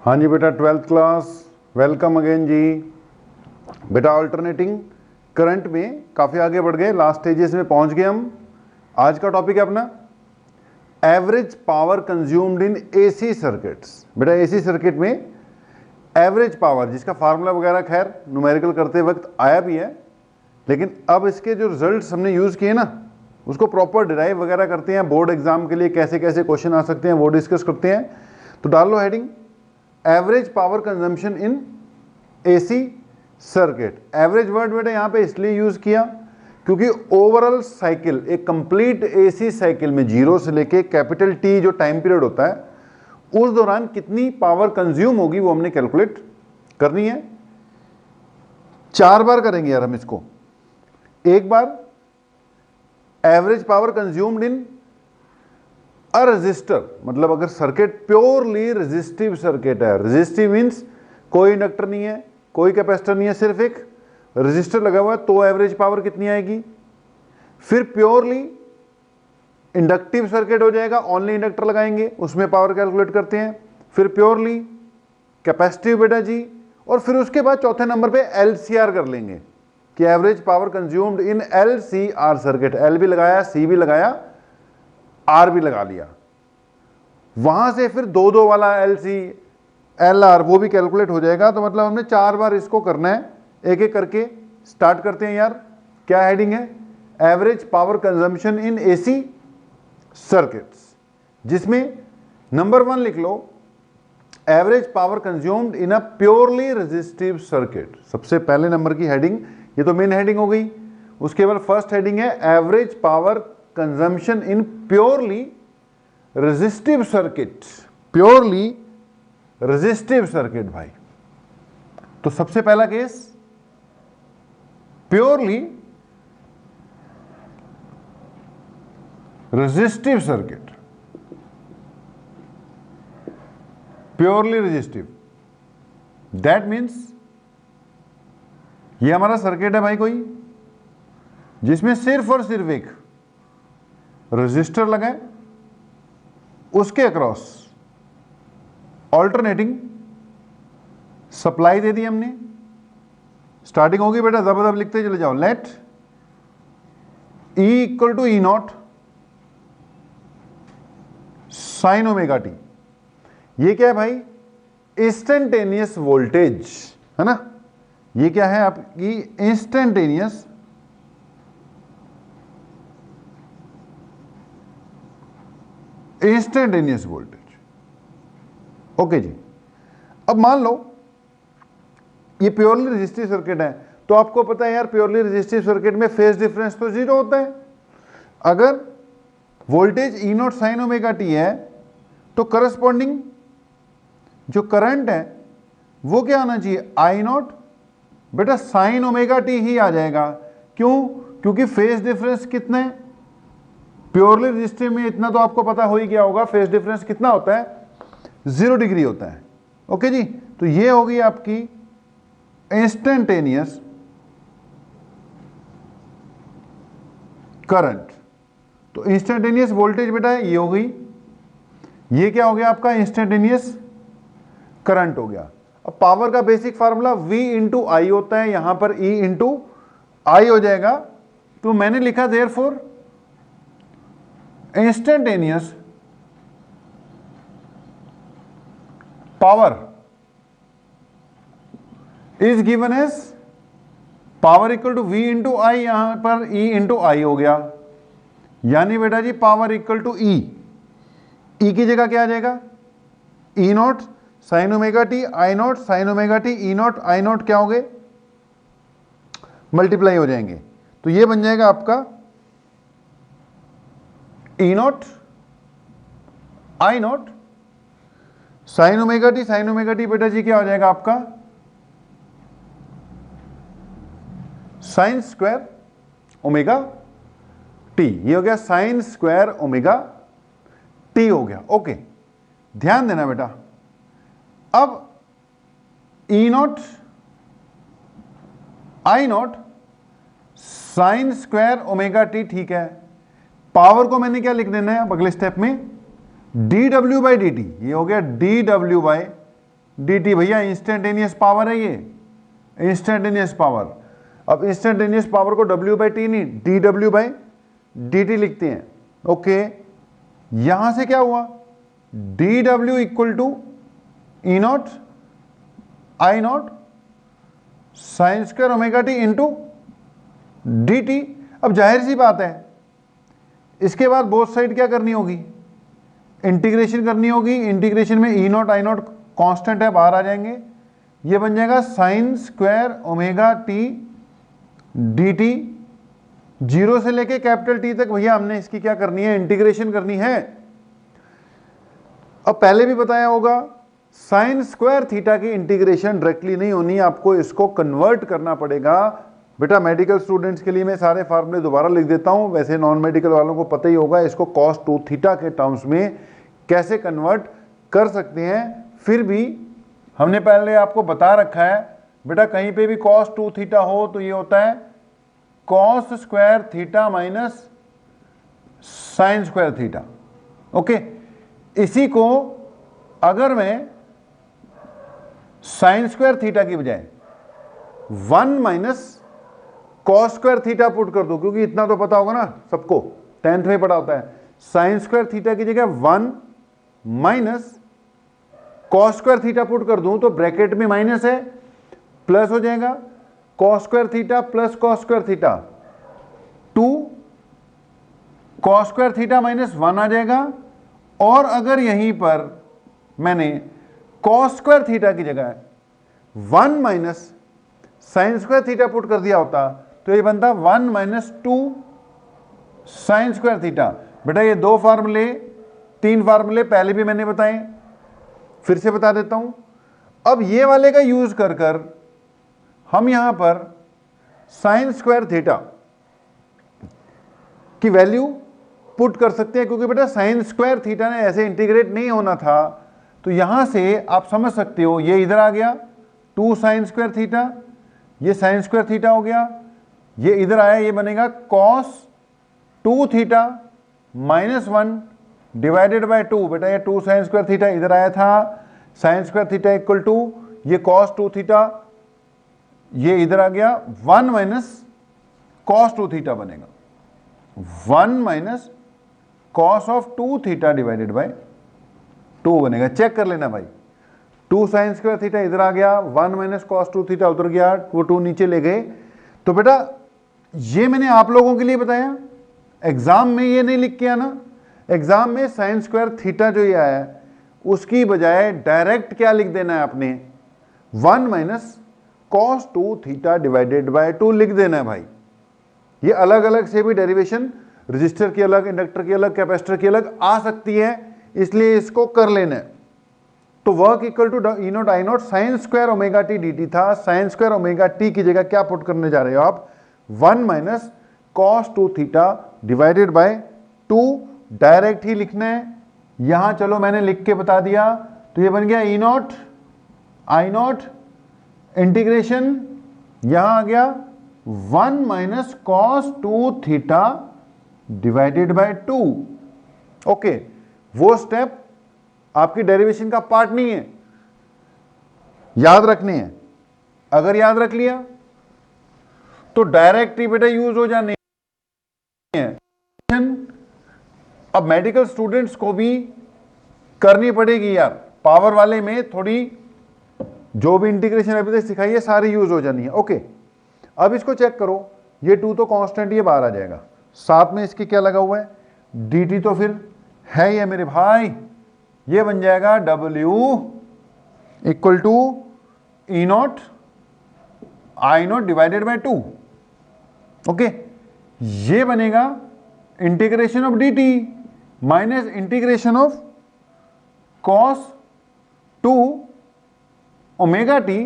हाँ जी बेटा, 12th class, welcome again जी। बेटा अल्टरनेटिंग करंट में काफ़ी आगे बढ़ गए, लास्ट स्टेजेस में पहुंच गए हम। आज का टॉपिक है अपना average power consumed in AC circuits. बेटा एसी सर्किट में एवरेज पावर, जिसका फार्मूला वगैरह खैर न्यूमेरिकल करते वक्त आया भी है, लेकिन अब इसके जो रिजल्ट्स हमने यूज़ किए ना, उसको प्रॉपर डिराइव वगैरह करते हैं। बोर्ड एग्जाम के लिए कैसे कैसे क्वेश्चन आ सकते हैं वो डिस्कस करते हैं। तो डाल लो heading average power consumption in AC circuit. Average word बेटा यहाँ पे इसलिए यूज किया क्योंकि ओवरऑल साइकिल, एक कंप्लीट एसी साइकिल में जीरो से लेके कैपिटल टी जो टाइम पीरियड होता है, उस दौरान कितनी पावर कंज्यूम होगी वो हमने कैलकुलेट करनी है। 4 बार करेंगे यार हम इसको। एक बार average power consumed in a resistor, मतलब अगर सर्किट प्योरली रेजिस्टिव सर्किट है, रेजिस्टिव मीन्स कोई इंडक्टर नहीं है, कोई कैपेसिटर नहीं है, सिर्फ एक रजिस्टर लगा हुआ है, तो एवरेज पावर कितनी आएगी। फिर प्योरली इंडक्टिव सर्किट हो जाएगा, ओनली इंडक्टर लगाएंगे, उसमें पावर कैलकुलेट करते हैं। फिर प्योरली कैपेसिटिव बेटा जी, और फिर उसके बाद चौथे नंबर पे एलसीआर कर लेंगे कि एवरेज पावर कंज्यूम्ड इन एलसीआर सर्किट। एल भी लगाया, सी भी लगाया, आर भी लगा लिया। वहां से फिर 2-2 वाला एलसी एल आर वो भी कैलकुलेट हो जाएगा। तो मतलब हमने 4 बार इसको करना है, एक एक करके स्टार्ट करते हैं यार। क्या हेडिंग है? Average power consumption in AC circuits, जिसमें नंबर 1 लिख लो average power consumed in a purely resistive circuit. सबसे पहले नंबर की हेडिंग, ये तो मेन हेडिंग हो गई। उसके बाद फर्स्ट हेडिंग है average power consumption in purely resistive circuit. Purely resistive circuit भाई, तो सबसे पहला case purely resistive circuit, purely resistive. That means ये हमारा सर्किट है भाई कोई, जिसमें सिर्फ और सिर्फ एक रेजिस्टर लगा है, उसके अक्रॉस ऑल्टरनेटिंग सप्लाई दे दी हमने। स्टार्टिंग होगी बेटा, जबरदस्त लिखते चले जाओ। Let E equal to E not sine omega T. ये क्या है भाई? इंस्टेंटेनियस वोल्टेज है ना। ये क्या है आपकी? Instantaneous voltage. ओके जी। अब मान लो ये प्योरली रेजिस्टिव सर्किट है, तो आपको पता है यार प्योरली रेजिस्टिव सर्किट में फेज डिफरेंस तो 0 होता है। अगर voltage E not sine omega t है, तो करस्पॉन्डिंग जो करंट है वो क्या आना चाहिए? आई नॉट बेटा साइन ओमेगा टी ही आ जाएगा। क्यों? क्योंकि फेज डिफरेंस कितना है प्योरली रेजिस्टिव में, इतना तो आपको पता हो ही गया होगा। फेज डिफरेंस कितना होता है? 0 डिग्री होता है। ओके जी। तो ये होगी आपकी इंस्टेंटेनियस करंट। तो इंस्टेंटेनियस वोल्टेज बेटा ये हो गई। ये क्या हो गया आपका? इंस्टेंटेनियस करंट हो गया। अब पावर का बेसिक फार्मूला V इंटू आई होता है, यहां पर E इंटू आई हो जाएगा। तो मैंने लिखा therefore instantaneous power is given as power equal to V into I, यहां पर E इंटू आई हो गया। यानी बेटा जी पावर इक्वल टू E की जगह क्या आ जाएगा? E naught sine omega T, I not sine omega T, E not I naught क्या हो गए? मल्टीप्लाई हो जाएंगे। तो ये बन जाएगा आपका E not I not sine omega T. Sine omega T बेटा जी क्या हो जाएगा आपका? Sine square omega T. ये हो गया साइन स्क्वायर ओमेगा टी हो गया। ओके, ध्यान देना बेटा। अब E not I not sine square omega T, ठीक है। पावर को मैंने क्या लिख देना है अब अगले स्टेप में? D W by D T. ये हो गया D W by D T. भैया इंस्टेंटेनियस पावर है ये, इंस्टेंटेनियस पावर। अब इंस्टेंटेनियस पावर को डब्ल्यू बाई टी नहीं, D W by D T लिखते हैं। ओके, यहां से क्या हुआ, D W equal to E not I not sine square omega T into D T. अब जाहिर सी बात है, इसके बाद बोथ साइड क्या करनी होगी, इंटीग्रेशन करनी होगी। इंटीग्रेशन में ई नॉट आई नॉट कांस्टेंट है, बाहर आ जाएंगे। ये बन जाएगा sign square omega T D T. Zero से लेके कैपिटल टी तक भैया हमने इसकी क्या करनी है, इंटीग्रेशन करनी है। अब पहले भी बताया होगा, साइन स्क्वायर थीटा की इंटीग्रेशन डायरेक्टली नहीं होनी, आपको इसको कन्वर्ट करना पड़ेगा। बेटा मेडिकल स्टूडेंट्स के लिए मैं सारे फार्मूले दोबारा लिख देता हूं, वैसे नॉन मेडिकल वालों को पता ही होगा इसको cos 2 थीटा के टर्म्स में कैसे कन्वर्ट कर सकते हैं। फिर भी हमने पहले आपको बता रखा है बेटा, कहीं पे भी cos 2 थीटा हो तो ये होता है cos square theta minus sign square theta. Okay, इसी को अगर मैं साइन स्क्वायर थीटा की बजाय 1 minus cos square theta put कर दो, क्योंकि इतना तो पता होगा ना सबको, 10th में पढ़ा होता है, साइन स्क्वायर थीटा की जगह 1 minus cos square theta put कर दूं तो ब्रैकेट में माइनस है, प्लस हो जाएगा cos square theta plus cos square theta 2 cos square theta minus 1 आ जाएगा। और अगर यहीं पर मैंने कॉस स्क्वायर थीटा की जगह 1 minus sign square theta put कर दिया होता तो ये बनता 1 माइनस 2 साइन स्क्वायर थीटा। बेटा ये 2 फार्मूले 3 फार्मूले पहले भी मैंने बताए, फिर से बता देता हूं। अब ये वाले का यूज कर कर हम यहां पर साइन स्क्वायर थीटा की वैल्यू पुट कर सकते हैं, क्योंकि बेटा साइन स्क्वायर थीटा ने ऐसे इंटीग्रेट नहीं होना था। तो यहां से आप समझ सकते हो, ये इधर आ गया 2 साइन स्क्वायर थीटा, ये साइन स्क्वायर थीटा हो गया, ये इधर आया, ये बनेगा cos 2 theta minus 1 divided by 2। बेटा ये 2 साइन स्क्वायर थीटा इधर आया था, sine square theta equal to ये cos 2 थीटा, ये इधर आ गया 1 माइनस cos 2 थीटा बनेगा, 1 minus cos of 2 theta divided by 2 बनेगा। चेक कर लेना भाई, 2 साइन स्क्वायर थीटा इधर आ गया, 1 माइनस कॉस 2 थीटा उधर गया, वो 2 नीचे ले गए। तो बेटा ये मैंने आप लोगों के लिए बताया, एग्जाम में ये नहीं लिख के आना। एग्जाम में साइन स्क्वायर थीटा जो ये आया है उसकी बजाय डायरेक्ट क्या लिख देना है आपने, 1 minus cos 2 theta divided by 2 लिख देना है भाई। ये अलग अलग से भी डेरिवेशन, रजिस्टर की अलग, इंडक्टर की अलग, कैपेसिटर की अलग आ सकती है, इसलिए इसको कर लेना है। तो work equal to E not I not sine square omega T D T था, साइन स्क्वायर ओमेगा टी की जगह क्या पुट करने जा रहे हो आप, 1 minus cos 2 theta divided by 2 direct ही लिखना है। यहां चलो मैंने लिख के बता दिया, तो ये बन गया E not I not integration, यहां आ गया 1 minus cos 2 theta divided by 2। Okay, वो स्टेप आपकी डेरिवेशन का पार्ट नहीं है, याद रखने हैं। अगर याद रख लिया तो डायरेक्ट ही बेटा यूज हो जाने है। अब मेडिकल स्टूडेंट्स को भी करनी पड़ेगी यार, पावर वाले में थोड़ी जो भी इंटीग्रेशन अभी तक सिखाई है सारी यूज हो जानी है। ओके, अब इसको चेक करो, ये 2 तो कांस्टेंट, ये बाहर आ जाएगा, साथ में इसके क्या लगा हुआ है, डी टी तो फिर है ये मेरे भाई, ये बन जाएगा W equal to E not I not divided by 2। Okay, ये बनेगा integration of D T minus integration of cos 2 omega T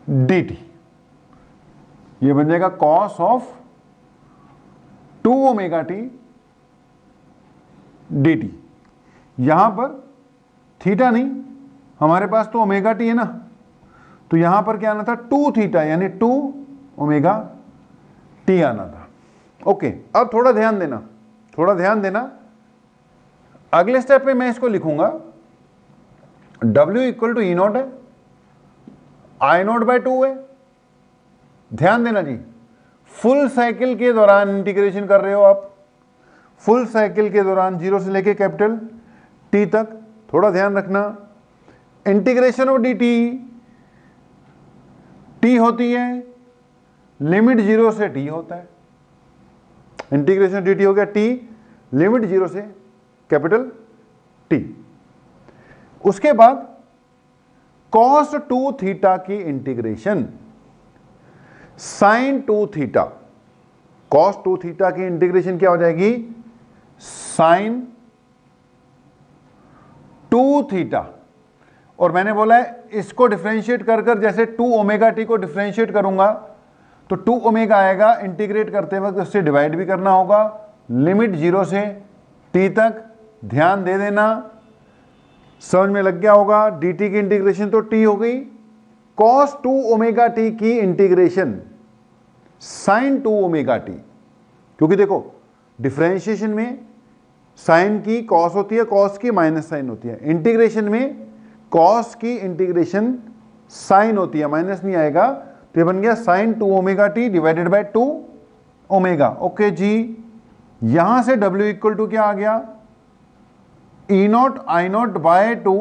D T. ये बन जाएगा cos of 2 omega T D T. यहां पर थीटा नहीं, हमारे पास तो ओमेगा टी है ना, तो यहां पर क्या आना था 2 थीटा यानी 2 ओमेगा टी आना था। ओके, अब थोड़ा ध्यान देना, थोड़ा ध्यान देना, अगले स्टेप पे मैं इसको लिखूंगा W equal to E not है, आई नॉट बाय 2 है। ध्यान देना जी, फुल साइकिल के दौरान इंटीग्रेशन कर रहे हो आप, फुल साइकिल के दौरान 0 से लेके कैपिटल T तक। थोड़ा ध्यान रखना, इंटीग्रेशन ऑफ dt T होती है, लिमिट 0 से T होता है। इंटीग्रेशन dt हो गया T, लिमिट 0 से कैपिटल T। उसके बाद cos 2 थीटा की integration sin 2 theta, cos 2 theta की इंटीग्रेशन क्या हो जाएगी, sin 2 थीटा। और मैंने बोला है इसको डिफरेंशिएट कर कर, जैसे 2 ओमेगा टी को डिफरेंशिएट करूंगा तो 2 ओमेगा आएगा, इंटीग्रेट करते वक्त उससे डिवाइड भी करना होगा, लिमिट 0 से t तक। ध्यान दे देना, समझ में लग गया होगा। dt की इंटीग्रेशन तो t हो गई, cos 2 ओमेगा t की इंटीग्रेशन sin 2 ओमेगा t। क्योंकि देखो डिफरेंशिएशन में साइन की कॉस होती है, कॉस की माइनस साइन होती है, इंटीग्रेशन में कॉस की इंटीग्रेशन साइन होती है, माइनस नहीं आएगा। तो ये बन गया sine 2 omega T divided by 2 omega. Okay जी, यहां से W इक्वल टू क्या आ गया, E not I not by 2,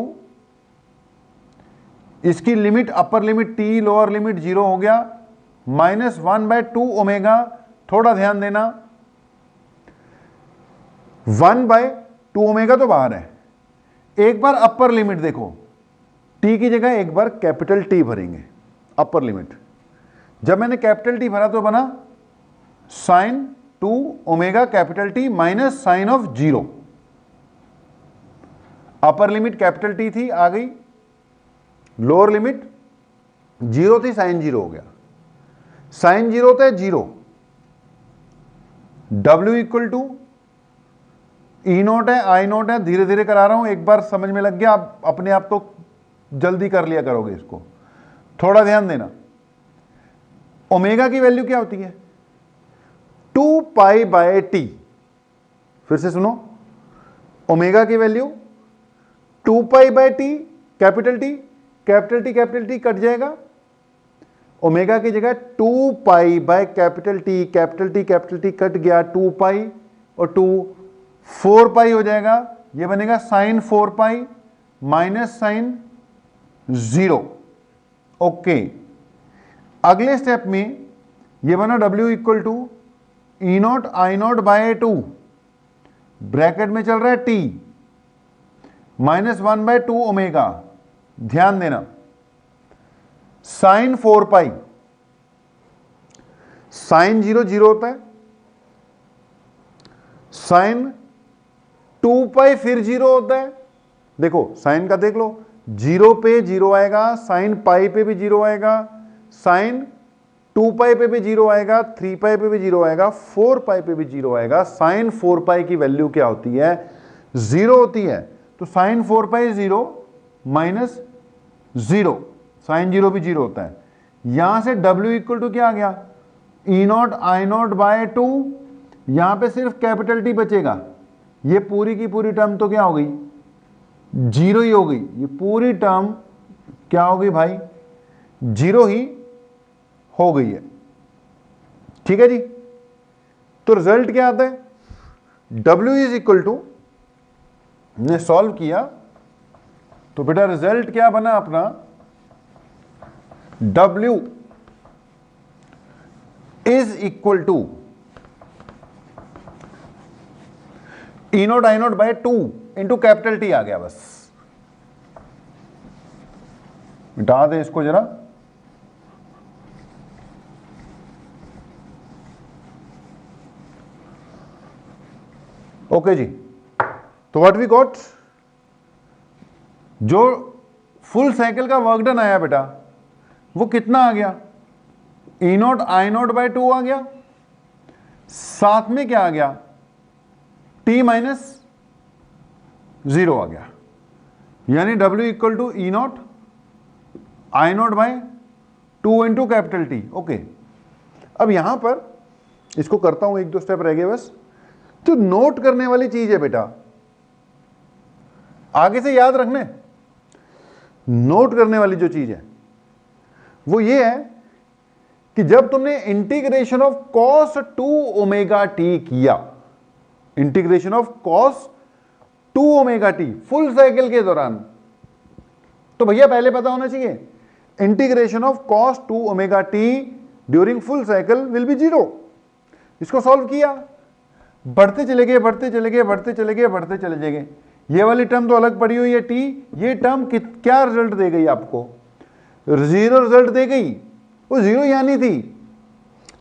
इसकी limit upper limit T, lower limit 0 हो गया, माइनस 1 बाय 2 ओमेगा। थोड़ा ध्यान देना, 1 बाय 2 ओमेगा तो बाहर है, एक बार अपर लिमिट देखो, T की जगह एक बार कैपिटल T भरेंगे, अपर लिमिट। जब मैंने कैपिटल T भरा तो बना sine 2 omega capital T minus sine of 0। Upper limit capital T थी, आ गई, लोअर लिमिट 0 थी, साइन 0 हो गया। साइन 0 होता है 0। W equal to E not है, आई नॉट है, धीरे धीरे करा रहा हूं, एक बार समझ में लग गया, आप अपने आप तो जल्दी कर लिया करोगे इसको। थोड़ा ध्यान देना, ओमेगा की वैल्यू क्या होती है, 2 पाई बाय टी। फिर से सुनो, ओमेगा की value 2 pi by T, capital T, capital T capital T cut जाएगा, ओमेगा की जगह 2 pi by capital T, capital T capital T cut गया, 2 पाई और 2 4 पाई हो जाएगा। ये बनेगा sine 4 pi minus sine 0। Okay, अगले स्टेप में ये बना W equal to E not I not by 2, bracket में चल रहा है T, माइनस 1 बाय 2 ओमेगा। ध्यान देना, साइन 4 पाई, साइन 0 0 होता है, साइन 2 पाई फिर 0 होता है। देखो साइन का देख लो, 0 पे 0 आएगा, साइन पाई पे भी 0 आएगा, साइन 2 पाई पे भी 0 आएगा, 3 पाई पे भी 0 आएगा, 4 पाई पे भी 0 आएगा। साइन 4 पाई की वैल्यू क्या होती है, 0 होती है। तो साइन 4 पाई 0 माइनस 0, साइन 0 भी 0 होता है। यहां से W इक्वल टू क्या आ गया, E not I not by 2, यहां पे सिर्फ कैपिटल T बचेगा। ये पूरी की पूरी टर्म तो क्या हो गई, 0 ही हो गई। ये पूरी टर्म क्या हो गई भाई, 0 ही हो गई है। ठीक है जी, तो रिजल्ट क्या आता है, W इज इक्वल टू, ने सॉल्व किया तो बेटा रिजल्ट क्या बना अपना, W is equal to E not I not by 2 into capital T आ गया। बस मिटा दें इसको जरा, ओके जी। तो व्हाट वी गॉट, जो फुल साइकिल का वर्क डन आया बेटा वो कितना आ गया, E not I not by 2 आ गया, साथ में क्या आ गया, T माइनस 0 आ गया, यानी W equal to E not I not by 2 into capital T। Okay, अब यहां पर इसको करता हूं, 1-2 स्टेप रह गए बस। तो नोट करने वाली चीज है बेटा, आगे से याद रखने, नोट करने वाली जो चीज है वो ये है कि जब तुमने integration of cos 2 omega T किया, integration of cos 2 omega T full cycle के दौरान, तो भैया पहले पता होना चाहिए integration of cos 2 omega T during full cycle will be 0। इसको सॉल्व किया, बढ़ते चले गए बढ़ते चले गए बढ़ते चले गए बढ़ते चले गए, ये वाली टर्म तो अलग पड़ी हुई है टी, ये टर्म क्या रिजल्ट दे गई आपको? 0 रिजल्ट दे गई, वो 0 ही आनी थी।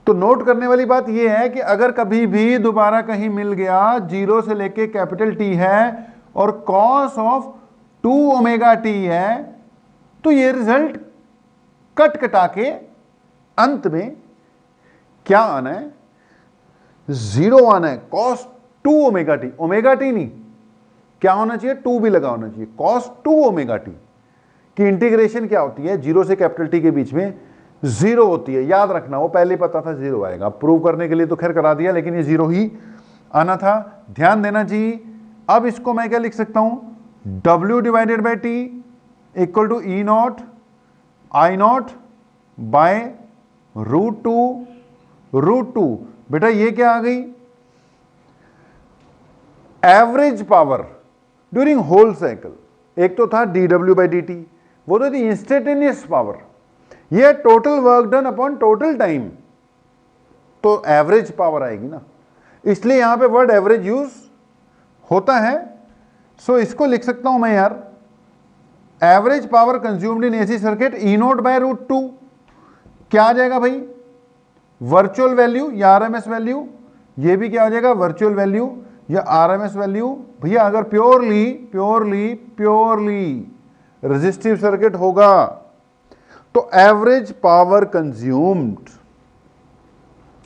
तो नोट करने वाली बात ये है कि अगर कभी भी दोबारा कहीं मिल गया 0 से लेके कैपिटल टी है और कॉस ऑफ 2 ओमेगा टी है, तो ये रिजल्ट कट कटा के अंत में क्या आना है? 0 आना है, cos 2 omega T, omega T नहीं, क्या होना चाहिए? 2 भी लगा होना चाहिए, कॉस 2 ओमेगा टी की इंटीग्रेशन क्या होती है? 0 से कैपिटल टी के बीच में 0 होती है, याद रखना, वो पहले पता था 0 आएगा, प्रूव करने के लिए तो खैर करा दिया, लेकिन ये 0 ही आना था, ध्यान देना चाहिए। अब इसको मैं क्या लिख सकता हूं? W divided by t equal to E not I not by root two. बेटा ये क्या आ गई? Average power during whole cycle. एक तो था dW बाई dt, वो तो थी इंस्टेंटेनियस पावर, ये total work done upon total time, तो एवरेज पावर आएगी ना, इसलिए यहां पे वर्ड एवरेज यूज होता है। सो इसको लिख सकता हूं मैं यार, average power consumed in AC circuit E not by root two. क्या आ जाएगा भाई? वर्चुअल वैल्यू या आरएमएस वैल्यू, ये भी क्या हो जाएगा? वर्चुअल वैल्यू या आरएमएस वैल्यू। भैया अगर प्योरली रेजिस्टिव सर्किट होगा तो average power consumed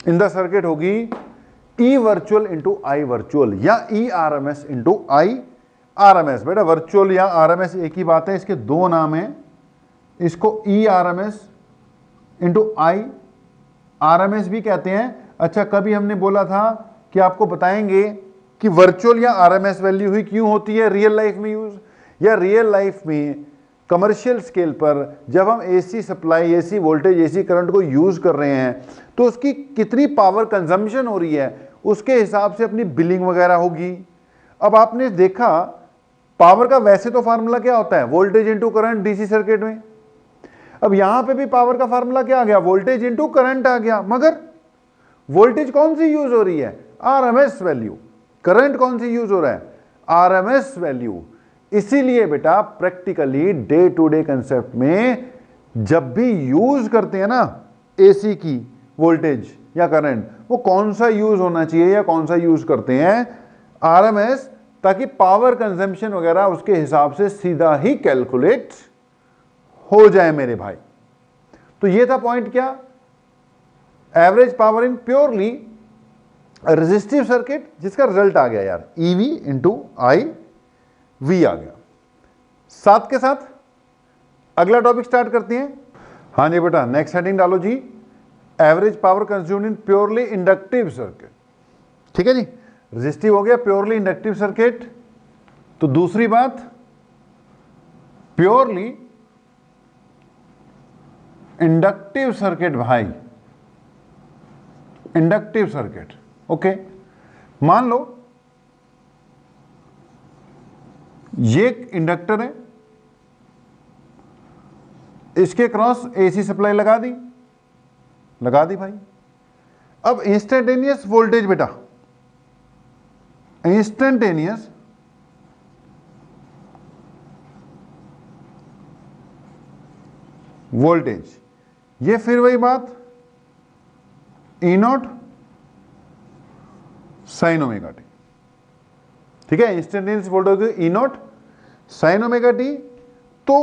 in the circuit होगी E virtual into I virtual या E RMS into I RMS. बेटा वर्चुअल या आरएमएस एक ही बात है, इसके दो नाम हैं, इसको ई आरएमएस इंटू आई आरएमएस भी कहते हैं। अच्छा, कभी हमने बोला था कि आपको बताएंगे कि वर्चुअल या आरएमएस वैल्यू ही क्यों होती है रियल लाइफ में यूज, या रियल लाइफ में कमर्शियल स्केल पर जब हम AC supply, AC voltage, AC current को यूज कर रहे हैं तो उसकी कितनी पावर कंजम्पशन हो रही है उसके हिसाब से अपनी बिलिंग वगैरह होगी। अब आपने देखा पावर का वैसे तो फार्मूला क्या होता है? Voltage into current DC circuit में। अब यहां पे भी पावर का फार्मूला क्या आ गया? वोल्टेज इंटू करंट आ गया, मगर वोल्टेज कौन सी यूज हो रही है? RMS value. करंट कौन सी यूज हो रहा है? RMS value. इसीलिए बेटा practically day to day concept में जब भी यूज करते हैं ना एसी की वोल्टेज या करंट, वो कौन सा यूज होना चाहिए या कौन सा यूज करते हैं? आरएमएस, ताकि पावर कंजम्पशन वगैरह उसके हिसाब से सीधा ही कैलकुलेट हो जाए मेरे भाई। तो ये था पॉइंट, क्या? Average power in purely resistive circuit, जिसका रिजल्ट आ गया यार ईवी इंटू आई वी आ गया। साथ के साथ अगला टॉपिक स्टार्ट करते हैं। हाँ जी बेटा, नेक्स्ट हेडिंग डालो जी, average power consumed in purely inductive circuit. ठीक है जी, रेजिस्टिव हो गया, प्योरली इंडक्टिव सर्किट। तो दूसरी बात, प्योरली इंडक्टिव सर्किट भाई, इंडक्टिव सर्किट। ओके, मान लो ये एक इंडक्टर है, इसके क्रॉस एसी सप्लाई लगा दी भाई। अब इंस्टेंटेनियस वोल्टेज बेटा, इंस्टेंटेनियस वोल्टेज, ये फिर वही बात ई नॉट साइन ओमेगा टी। ठीक है, instantaneous voltage E not sine omega T. तो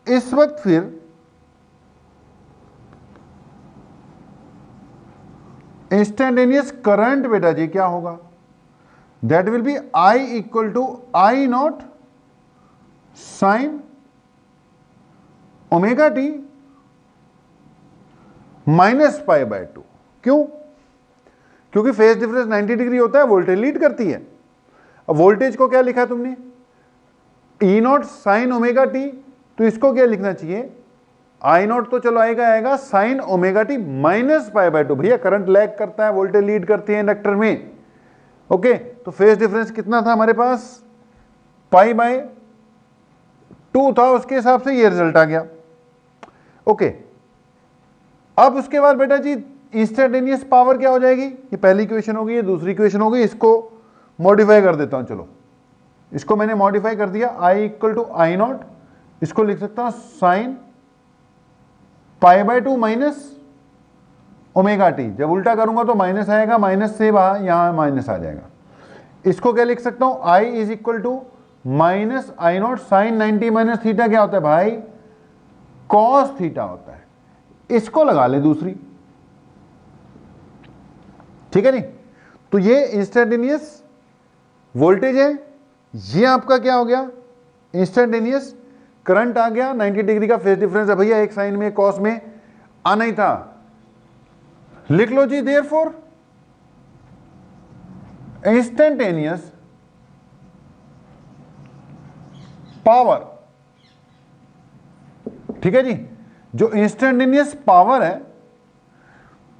इस वक्त फिर इंस्टेंटेनियस करंट बेटा जी क्या होगा? That will be I equal to I not sine omega t minus pi by 2। क्यों? क्योंकि फेज डिफरेंस 90 डिग्री होता है, वोल्टेज लीड करती है। अब वोल्टेज को क्या लिखा तुमने? ई नॉट साइन ओमेगा टी तो इसको क्या लिखना चाहिए, आई नॉट तो चलो आएगा आएगा sign omega t minus pi by 2। भैया करंट लैग करता है, वोल्टेज लीड करती है इंडक्टर में। ओके, तो फेज डिफरेंस कितना था हमारे पास, पाई बाय 2 था, उसके हिसाब से ये रिजल्ट आ गया। ओके, अब उसके बाद बेटा जी इंस्टेंटेनियस पावर क्या हो जाएगी, ये पहली इक्वेशन होगी, ये दूसरी इक्वेशन होगी, इसको मॉडिफाई कर देता हूं। चलो इसको मैंने मॉडिफाई कर दिया, आई इक्वल टू आई नॉट, इसको लिख सकता हूं sine pi by 2 minus omega T. जब उल्टा करूंगा तो माइनस आएगा, माइनस से यहां माइनस आ जाएगा। इसको क्या लिख सकता हूं, I is equal to minus I not sine 90 minus theta क्या होता है भाई, कॉस थीटा होता है। इसको लगा ले दूसरी, ठीक है नहीं। तो ये इंस्टेंटेनियस वोल्टेज है, ये आपका क्या हो गया, इंस्टेंटेनियस करंट आ गया। 90 डिग्री का फेज डिफरेंस है भैया, एक साइन में कॉस में आना ही था। लिख लो जी, देयरफॉर इंस्टेंटेनियस पावर, ठीक है जी। जो इंस्टेंटेनियस पावर है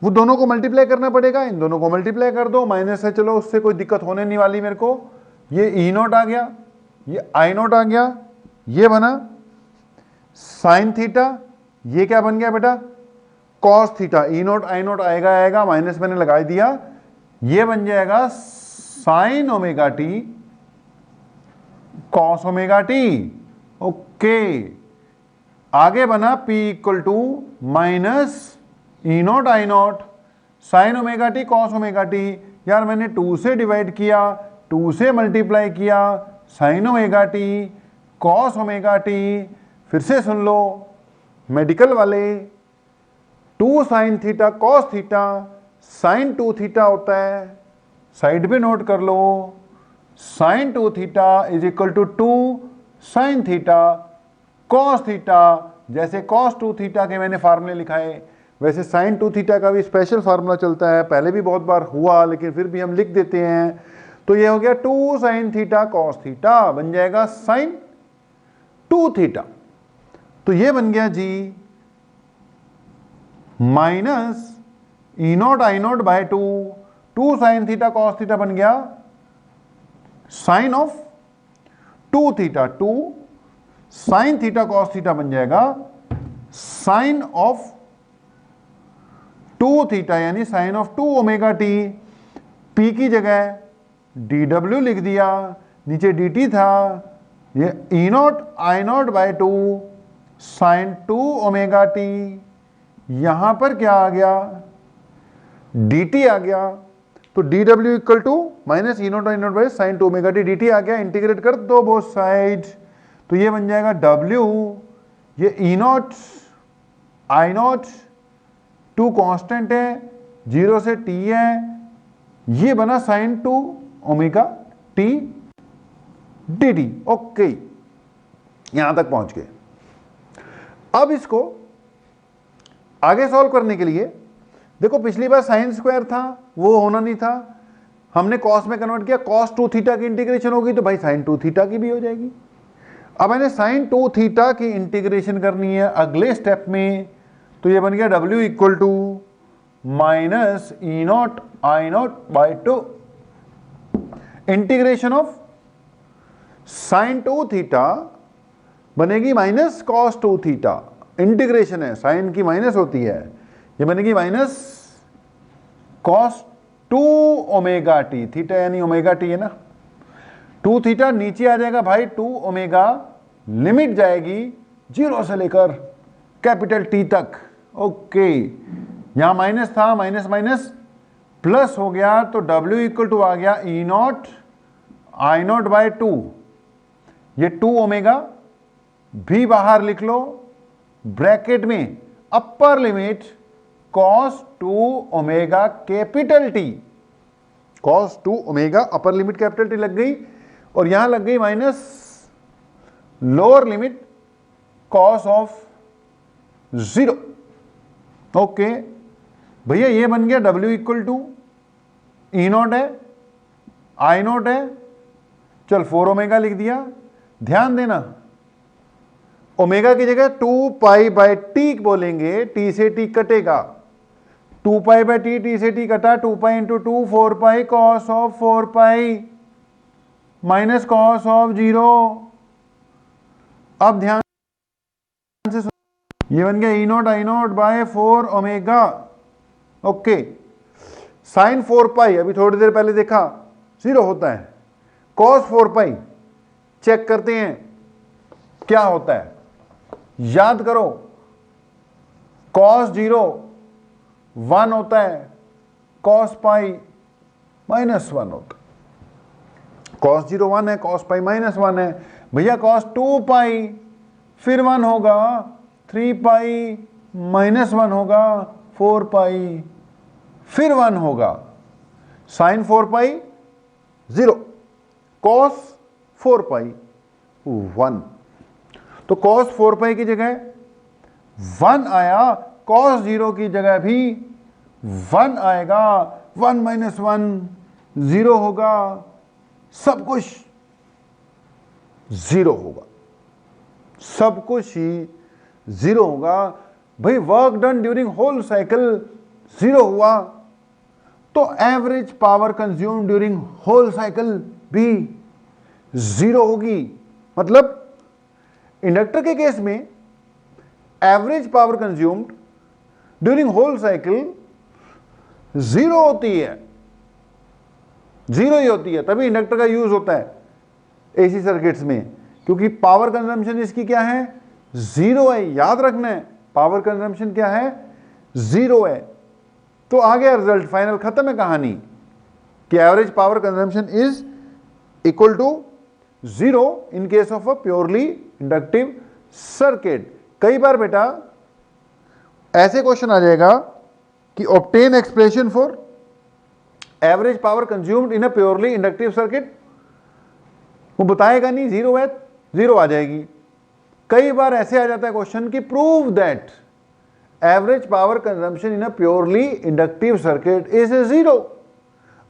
वो दोनों को मल्टीप्लाई करना पड़ेगा, इन दोनों को मल्टीप्लाई कर दो, माइनस है चलो उससे कोई दिक्कत होने नहीं वाली मेरे को। ये ई नॉट आ गया, ये आई नॉट आ गया, ये बना साइन थीटा, ये क्या बन गया बेटा cos theta. E not I not आएगा आएगा, माइनस मैंने लगा दिया, ये बन जाएगा sine omega T cos omega t. Okay, आगे बना P equal to minus E not I not sine omega T cos omega t. यार मैंने 2 से डिवाइड किया, 2 से मल्टीप्लाई किया, sine omega T cos omega T. फिर से सुन लो मेडिकल वाले, 2 sine theta cos theta sine 2 theta होता है, साइड पे नोट कर लो, sine 2 theta is equal to 2 sine theta cos theta. जैसे कॉस 2 थीटा के मैंने फार्मूले लिखाए, वैसे साइन 2 थीटा का भी स्पेशल फार्मूला चलता है, पहले भी बहुत बार हुआ लेकिन फिर भी हम लिख देते हैं। तो ये हो गया 2 साइन थीटा कॉस थीटा, बन जाएगा साइन 2 थीटा। तो ये बन गया जी minus E not I not by 2 sine theta cos theta बन गया sine of 2 theta, 2 sine theta cos theta बन जाएगा साइन ऑफ 2 थीटा, यानी sine of 2 omega T. P की जगह डी डब्ल्यू लिख दिया, नीचे डी टी था, ये E not I not by 2 sine 2 omega T. यहां पर क्या आ गया, डी टी आ गया। तो D W equal to minus E not I not by sine 2 omega T, D T आ गया, इंटीग्रेट कर दो बोथ साइड। तो ये बन जाएगा डब्ल्यू, ये E not I not 2 constant है, 0 से t है, ये बना sine 2 omega T D t. Okay, यहां तक पहुंच गए। अब इसको आगे सॉल्व करने के लिए देखो, पिछली बार साइन स्क्वायर था वो होना नहीं था, हमने कॉस में कन्वर्ट किया, कॉस 2 थीटा की इंटीग्रेशन होगी तो भाई साइन 2 थीटा की भी हो जाएगी। अब मैंने साइन 2 थीटा की इंटीग्रेशन करनी है अगले स्टेप में, तो ये बन गया W equal to minus E not I not by 2 integration of sine 2 theta बनेगी माइनस कॉस 2 थीटा। इंटीग्रेशन है, साइन की माइनस होती है, ये बनेगी minus cos 2 omega t, theta यानी ओमेगा टी है ना, 2 थीटा नीचे आ जाएगा भाई 2 ओमेगा, लिमिट जाएगी 0 से लेकर कैपिटल टी तक। ओके, यहां माइनस था, माइनस माइनस प्लस हो गया, तो W इक्वल टू आ गया E not I not by 2, ये 2 ओमेगा भी बाहर लिख लो, ब्रैकेट में upper limit cos 2 omega capital T, cos 2 omega upper limit capital T लग गई, और यहां लग गई minus lower limit cos of 0। Okay भैया, ये बन गया W equal to E not है आई नॉट है, चल 4 ओमेगा लिख दिया। ध्यान देना ओमेगा की जगह 2 पाई बाय टी बोलेंगे, टी से टी कटेगा, 2 पाई बाय टी से टी कटा, 2 pi into 2 4 pi cos of 4 pi minus cos of 0। अब ध्यान से सुनो, ये बन गया E not I not by 4 omega. Okay, sine 4 pi अभी थोड़ी देर पहले देखा 0 होता है, कॉस 4 पाई चेक करते हैं क्या होता है। याद करो, कॉस 0 1 होता है, कॉस पाई माइनस 1 होता है। कॉस 0 1 है, कॉस पाई माइनस 1 है। भैया कॉस 2 पाई फिर 1 होगा, 3 पाई माइनस 1 होगा, 4 पाई फिर 1 होगा, साइन 4 पाई 0, कॉस 4 पाई 1। तो कॉस 4 पाई की जगह 1 आया, कॉस 0 की जगह भी 1 आएगा, 1 माइनस 1 0 होगा, सब कुछ 0 होगा, सब कुछ ही 0 होगा। भाई work done during whole cycle 0 हुआ, तो average power consume during whole cycle भी 0 होगी। मतलब इंडक्टर के केस में average power consumed during whole cycle 0 होती है, 0 ही होती है, तभी इंडक्टर का यूज होता है एसी सर्किट्स में, क्योंकि पावर कंजम्पशन इसकी क्या है, 0 है। याद रखना है, पावर कंजम्पशन क्या है, 0 है। तो आ गया रिजल्ट, फाइनल, खत्म है कहानी कि average power consumption is equal to 0 in case of a purely inductive circuit. कई बार बेटा ऐसे क्वेश्चन आ जाएगा कि obtain expression for average power consumed in a purely inductive circuit, वो बताएगा नहीं, 0 है, 0 आ जाएगी। कई बार ऐसे आ जाता है क्वेश्चन कि prove that average power consumption in a purely inductive circuit is 0।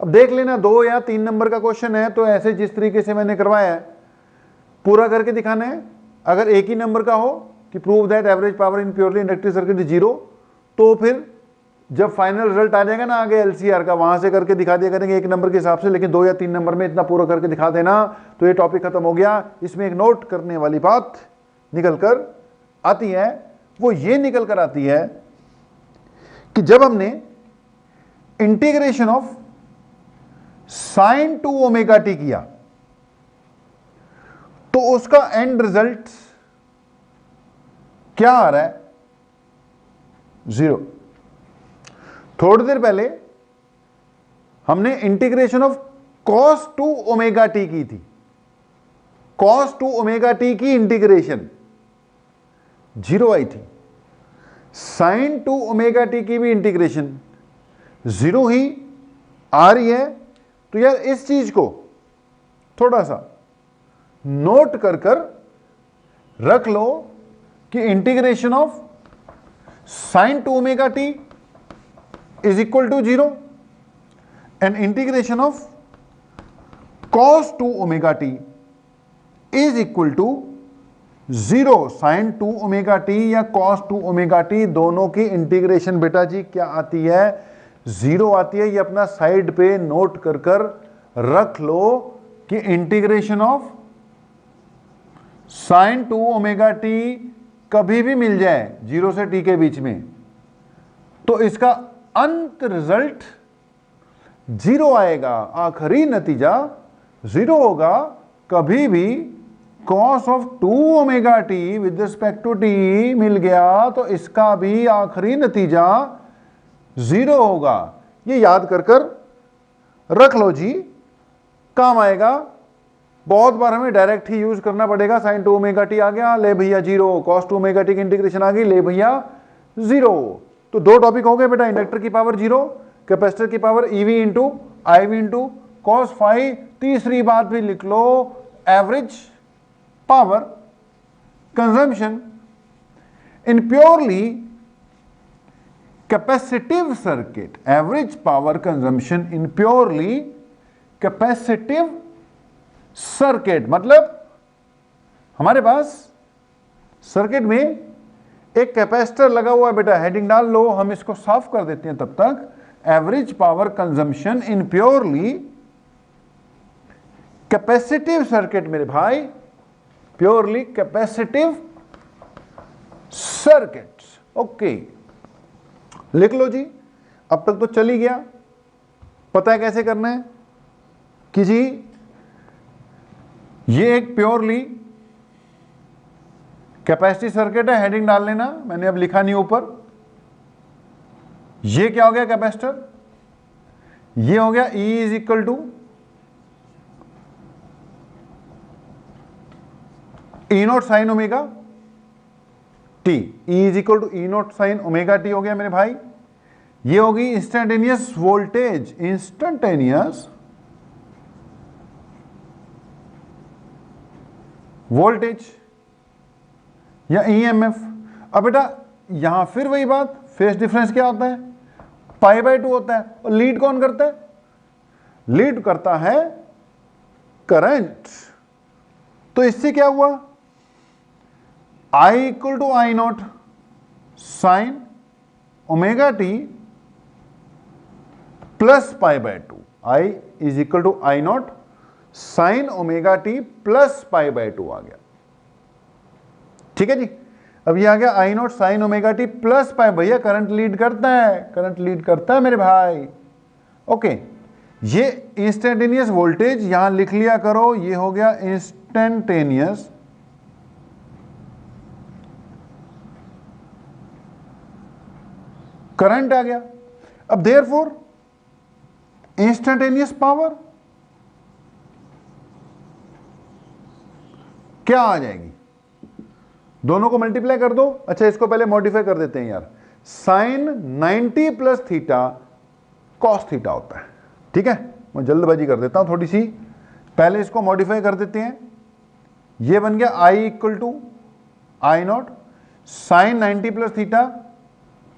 अब देख लेना 2 या 3 नंबर का क्वेश्चन है, तो ऐसे जिस तरीके से मैंने करवाया है पूरा करके दिखाना है। अगर एक ही नंबर का हो कि prove that average power in purely inductive circuit is 0, तो फिर जब फाइनल रिजल्ट आ जाएगा ना आगे एलसीआर का, वहां से करके दिखा दिया करेंगे एक नंबर के हिसाब से। लेकिन 2 या 3 नंबर में इतना पूरा करके दिखा देना, तो ये टॉपिक खत्म हो गया। इसमें एक नोट करने वाली बात निकल कर आती है, वो ये निकल कर आती है कि जब हमने integration of sine 2 omega T किया, तो उसका एंड रिजल्ट क्या आ रहा है, 0। थोड़ी देर पहले हमने integration of cos 2 omega T की थी, cos 2 ओमेगा टी की इंटीग्रेशन 0 आई थी, sin 2 ओमेगा टी की भी इंटीग्रेशन 0 ही आ रही है। तो यार इस चीज को थोड़ा सा नोट कर कर रख लो कि integration of sin 2 omega T is equal to 0 and integration of cos 2 omega t is equal to 0। sin 2 omega t या cos 2 omega t दोनों की इंटीग्रेशन बेटा जी क्या आती है, 0 आती है। ये अपना साइड पे नोट कर कर रख लो कि integration of sin 2 omega t कभी भी मिल जाए 0 से t के बीच में, तो इसका अंत रिजल्ट 0 आएगा, आखिरी नतीजा 0 होगा। कभी भी cos of 2 omega t with respect to t मिल गया, तो इसका भी आखिरी नतीजा 0 होगा। ये याद कर कर रख लो जी, काम आएगा। बहुत बार हमें डायरेक्ट ही यूज करना पड़ेगा, sin 2 ओमेगा टी आ गया, ले भैया 0, cos 2 ओमेगा टी की इंटीग्रेशन आ गई, ले भैया 0। तो 2 टॉपिक हो गए बेटा, इंडक्टर की पावर 0, कैपेसिटर की power EV into IV into cos phi. तीसरी बात भी लिख लो, average power consumption in purely capacitive circuit, average power consumption in purely capacitive circuit. मतलब हमारे पास सर्किट में एक कैपेसिटर लगा हुआ है बेटा, हेडिंग डाल लो, हम इसको साफ कर देते हैं तब तक। Average power consumption in purely capacitive circuit मेरे भाई, प्योरली कैपेसिटिव सर्किट्स। ओके, लिख लो जी। अब तक तो चल ही गया, पता है कैसे करना है कि जी ये एक प्योरली कैपेसिटी सर्किट है, हेडिंग डाल लेना, मैंने अब लिखा नहीं ऊपर। ये क्या हो गया कैपेसिटर, ये हो गया E is equal to E not sine omega t, E is equal to E not sine omega t हो गया मेरे भाई। ये होगी इंस्टेंटेनियस वोल्टेज, इंस्टेंटेनियस वोल्टेज या ईएमएफ। अब बेटा यहां फिर वही बात, फेज डिफरेंस क्या होता है, पाई बाय 2 होता है। और लीड कौन करता है, लीड करता है करंट। तो इससे क्या हुआ, I equal to I not sine omega T plus pi by 2, I is equal to I not sine omega T plus pi by 2 आ गया। ठीक है जी, अब ये आ गया I not sine omega T plus pi. भैया करंट लीड करता है, करंट लीड करता है मेरे भाई। ओके, ये इंस्टेंटेनियस वोल्टेज यहां लिख लिया करो, ये हो गया इंस्टेंटेनियस करंट आ गया। अब देयरफॉर इंस्टेंटेनियस पावर क्या आ जाएगी, दोनों को मल्टीप्लाई कर दो। अच्छा इसको पहले मॉडिफाई कर देते हैं यार, sine 90 plus theta cos theta होता है। ठीक है, मैं जल्दबाजी कर देता हूं थोड़ी सी, पहले इसको मॉडिफाई कर देते हैं। ये बन गया I equal to I not sine 90 plus theta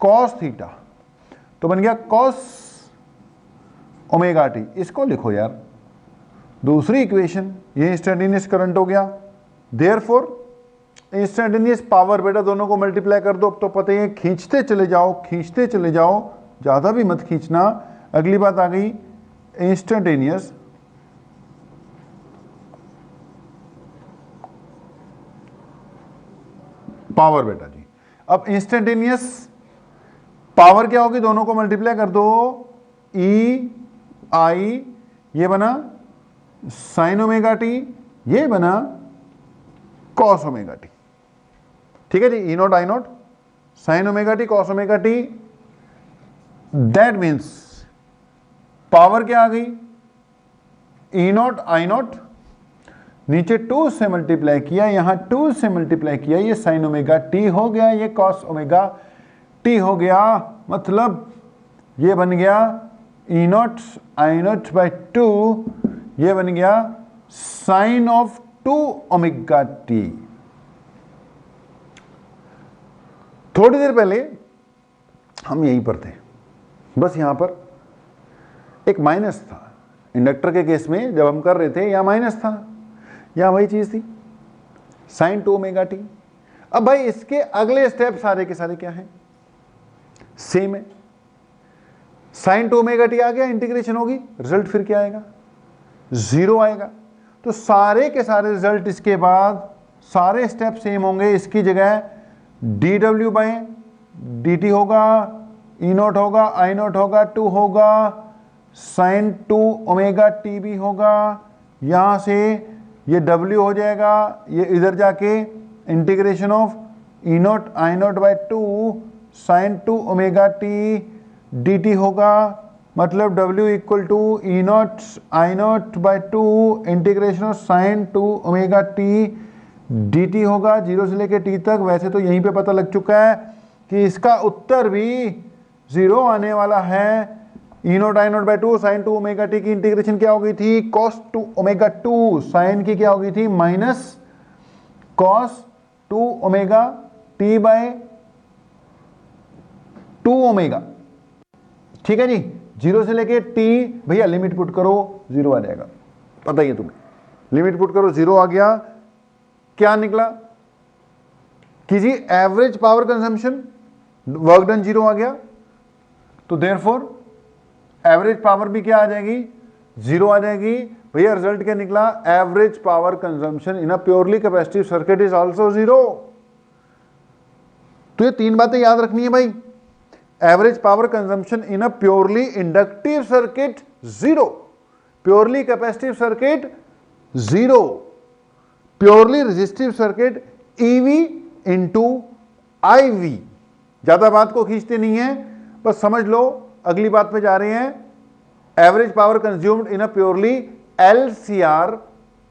cos theta, तो बन गया कॉस ओमेगा टी। इसको लिखो यार, दूसरी इक्वेशन, ये इंस्टेंटेनियस करंट हो गया। देयरफॉर इंस्टेंटेनियस पावर, बेटा दोनों को मल्टीप्लाई कर दो। अब तो पता ही है, खींचते चले जाओ, खींचते चले जाओ, ज्यादा भी मत खींचना। अगली बात आ गई इंस्टेंटेनियस पावर बेटा जी। अब इंस्टेंटेनियस पावर क्या होगी, दोनों को मल्टीप्लाई कर दो, ई आई, ये बना साइन ओमेगा टी, ये बना कॉस ओमेगा टी। ठीक है जी, E not I not sine omega T cos omega T. That means power क्या आ गई, ई नॉट आई नॉट, नीचे 2 से मल्टीप्लाई किया, यहां 2 से मल्टीप्लाई किया, ये साइन ओमेगा टी हो गया, ये कॉस ओमेगा टी हो गया। मतलब ये बन गया E not I not by 2, ये बन गया साइन ऑफ 2 ओमेगा टी। थोड़ी देर पहले हम यहीं पर थे, बस यहां पर एक माइनस था। इंडक्टर के केस में जब हम कर रहे थे यहां माइनस था, यहां वही चीज थी साइन 2 ओमेगा टी। अब भाई इसके अगले स्टेप सारे के सारे क्या हैं, सेम है। साइन 2 ओमेगा टी आ गया, इंटीग्रेशन होगी, रिजल्ट फिर क्या आएगा, 0 आएगा। तो सारे के सारे रिजल्ट इसके बाद सारे स्टेप सेम होंगे। इसकी जगह D W by D t होगा, ई नॉट होगा, आई नॉट होगा, 2 होगा, साइन 2 ओमेगा टी भी होगा। यहां से ये W हो जाएगा, ये इधर जाके integration of E not I not by 2 sine 2 omega T D t होगा। मतलब W equal to E not I not by 2 integration of sine 2 omega T D t होगा, 0 से लेके t तक। वैसे तो यहीं पे पता लग चुका है कि इसका उत्तर भी 0 आने वाला है। E not I not by 2 sine 2 omega T की इंटीग्रेशन क्या हो गई थी, कॉस 2 ओमेगा 2, साइन की क्या हो गई थी, minus cos 2 omega t by 2 omega. ठीक है जी, 0 से लेके t, भैया लिमिट पुट करो 0 आ जाएगा, पता ही है तुम्हें। लिमिट पुट करो 0 आ गया, क्या निकला, कि जी average power consumption, work done 0 आ गया, तो देयरफॉर एवरेज पावर भी क्या आ जाएगी, 0 आ जाएगी। भैया रिजल्ट क्या निकला, average power consumption in a purely capacitive circuit is also 0। तो ये 3 बातें याद रखनी है भाई, average power consumption in a purely inductive circuit 0, purely capacitive circuit 0, purely resistive circuit EV into IV। ज्यादा बात को खींचते नहीं है, बस समझ लो, अगली बात पे जा रहे हैं, average power consumed in a purely LCR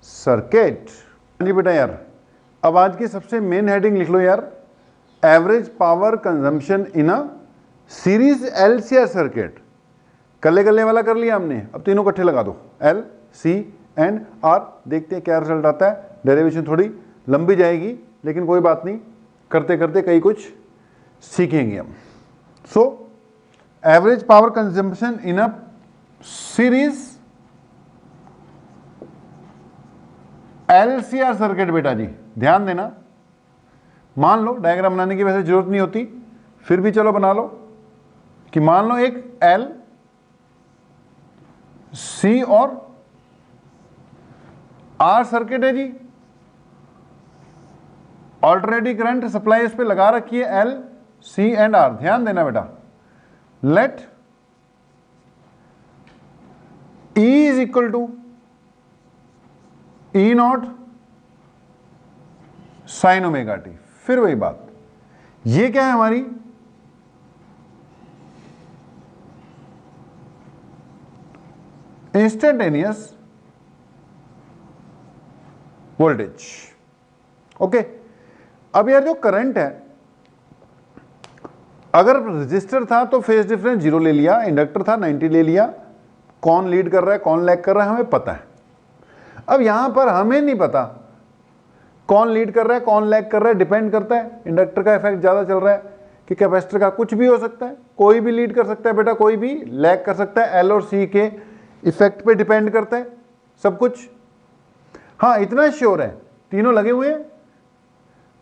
circuit. जी बेटा यार, अब आज की सबसे मेन हेडिंग लिख लो यार, average power consumption in a series LCR circuit. कल्ले कल्ले वाला कर लिया हमने, अब तीनों इकट्ठे लगा दो, L, C एंड R, देखते हैं क्या रिजल्ट आता है। डेरिवेशन थोड़ी लंबी जाएगी, लेकिन कोई बात नहीं, करते करते कई कुछ सीखेंगे हम। So average power consumption in a series LCR circuit, बेटा जी ध्यान देना, मान लो डायग्राम बनाने की वैसे जरूरत नहीं होती, फिर भी चलो बना लो, कि मान लो एक L, C और R सर्किट है जी, ऑल्टरनेटिव करंट सप्लाई इस पे लगा रखी है, L, C एंड R। ध्यान देना बेटा, let E is equal to E0 sine omega T. फिर वही बात, ये क्या है हमारी इंस्टेंटेनियस वोल्टेज। ओके, अब यार जो करंट है, अगर रजिस्टर था तो फेज डिफरेंस 0 ले लिया, इंडक्टर था 90 ले लिया, कौन लीड कर रहा है कौन लैग कर रहा है हमें पता है। अब यहां पर हमें नहीं पता कौन लीड कर रहा है कौन लैग कर रहा है, डिपेंड करता है, इंडक्टर का इफेक्ट ज्यादा चल रहा है कि कैपेसिटर का, कुछ भी हो सकता है, कोई भी लीड कर सकता है बेटा, कोई भी लैग कर सकता है, L और C के इफेक्ट पे डिपेंड करता है सब कुछ। हाँ इतना श्योर है, तीनों लगे हुए हैं,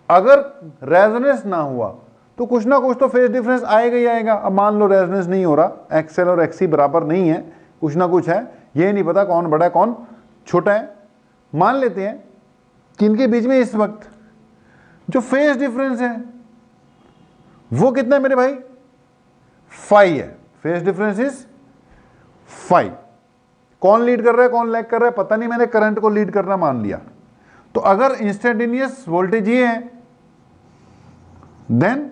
अगर रेजोनेंस ना हुआ तो कुछ ना कुछ तो फेज डिफरेंस आएगा ही आएगा। अब मान लो रेजोनेंस नहीं हो रहा, XL और XC बराबर नहीं है, कुछ ना कुछ है, ये नहीं पता कौन बड़ा है कौन छोटा है। मान लेते हैं कि इनके बीच में इस वक्त जो फेज डिफरेंस है वो कितना है मेरे भाई, 5 है, फेज डिफरेंस इज 5। कौन लीड कर रहा है कौन लैग कर रहा है पता नहीं, मैंने करंट को लीड करना मान लिया। तो अगर इंस्टेंटेनियस वोल्टेज ये है, then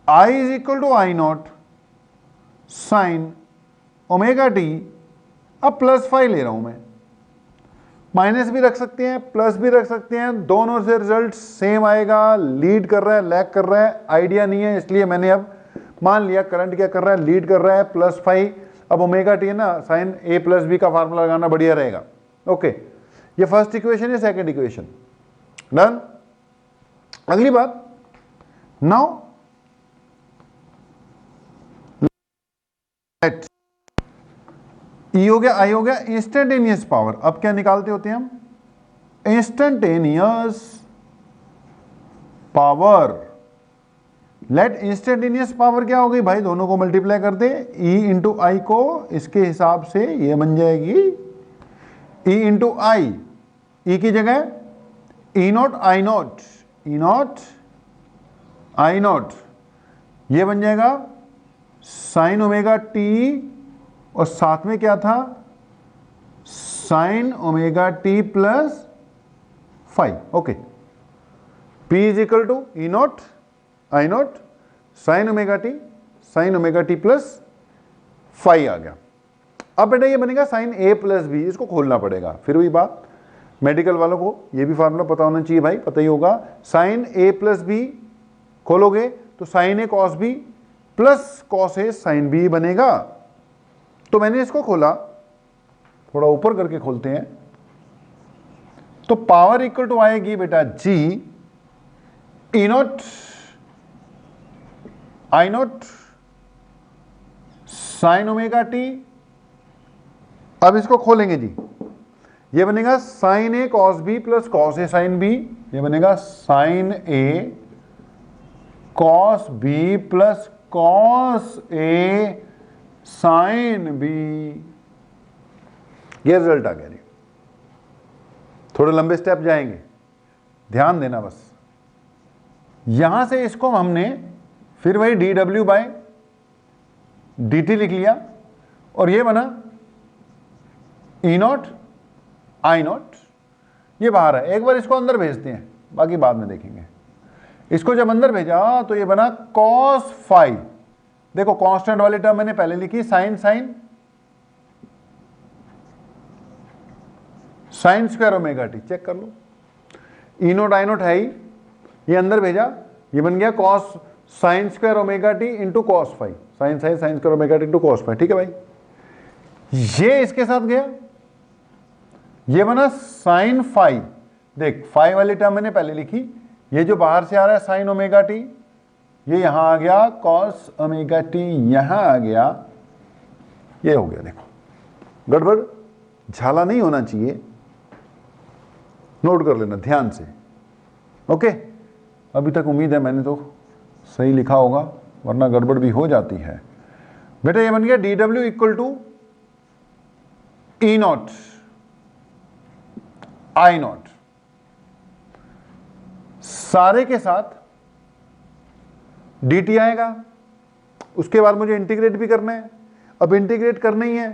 I is equal to I0 sine omega t. अब +5 ले रहा हूं मैं, माइनस भी रख सकते हैं प्लस भी रख सकते हैं, दोनों से रिजल्ट सेम आएगा, लीड कर रहा है लैग कर रहा है आइडिया नहीं है, इसलिए मैंने अब मान लिया करंट क्या कर रहा है, लीड कर रहा है, +5। अब ओमेगा टी है ना, साइन A प्लस B का फार्मूला लगाना बढ़िया रहेगा। ओके, ये फर्स्ट इक्वेशन है, सेकंड इक्वेशन डन। अगली बात, नाउ E हो गया, I हो गया, इंस्टेंटेनियस पावर। अब क्या निकालते होते हैं हम, instantaneous power. Let instantaneous power क्या हो गई भाई, दोनों को मल्टीप्लाई कर दे, E इंटू आई को, इसके हिसाब से ये बन जाएगी E इंटू आई, E की जगह E0 I0, E0 I0, ये बन जाएगा साइन ओमेगा टी, और साथ में क्या था, sine omega T plus 5। Okay, P is equal to E0 I0 sine omega T plus 5 आ गया। अब बेटा ये बनेगा साइन A प्लस बी, इसको खोलना पड़ेगा, फिर वही बात, मेडिकल वालों को ये भी फार्मूला पता होना चाहिए भाई, पता ही होगा, साइन A प्लस बी खोलोगे तो sine A cos B plus cos A sine B बनेगा। तो मैंने इसको खोला, थोड़ा ऊपर करके खोलते हैं, तो पावर इक्वल टू आएगी बेटा G E0 I0 sine omega t. अब इसको खोलेंगे जी, ये बनेगा sign A cos B plus cos A sine B, ये बनेगा sign A cos B plus cos A sine B. ये रिजल्ट आ गया जी। थोड़े लंबे स्टेप जाएंगे, ध्यान देना बस। यहां से इसको हमने फिर वही d W by d t लिख लिया और ये बना ई नॉट आई नॉट, ये बाहर है। एक बार इसको अंदर भेजते हैं, बाकी बाद में देखेंगे। इसको जब अंदर भेजा तो ये बना कॉस फाई। देखो कांस्टेंट वाली टर्म मैंने पहले लिखी, sine sine sine square omega t, check कर लो। ई नोट आई नोट है ही, ये अंदर भेजा, ये बन गया cos sine square omega T into cos phi, sine sine sine square omega T into cos phi. ठीक है भाई, ये इसके साथ गया, ये बना साइन फाई। देख फाई वाली टर्म मैंने पहले लिखी, ये जो बाहर से आ रहा है साइन ओमेगा टी, ये यहां आ गया कॉस ओमेगा टी, यहां आ गया, ये हो गया। देखो गड़बड़ झाला नहीं होना चाहिए, नोट कर लेना ध्यान से। ओके, अभी तक उम्मीद है मैंने तो सही लिखा होगा, वरना गड़बड़ भी हो जाती है। बेटा ये बन गया D W equal to E not I not, सारे के साथ डी टी आएगा। उसके बाद मुझे इंटीग्रेट भी करना है। अब इंटीग्रेट करना ही है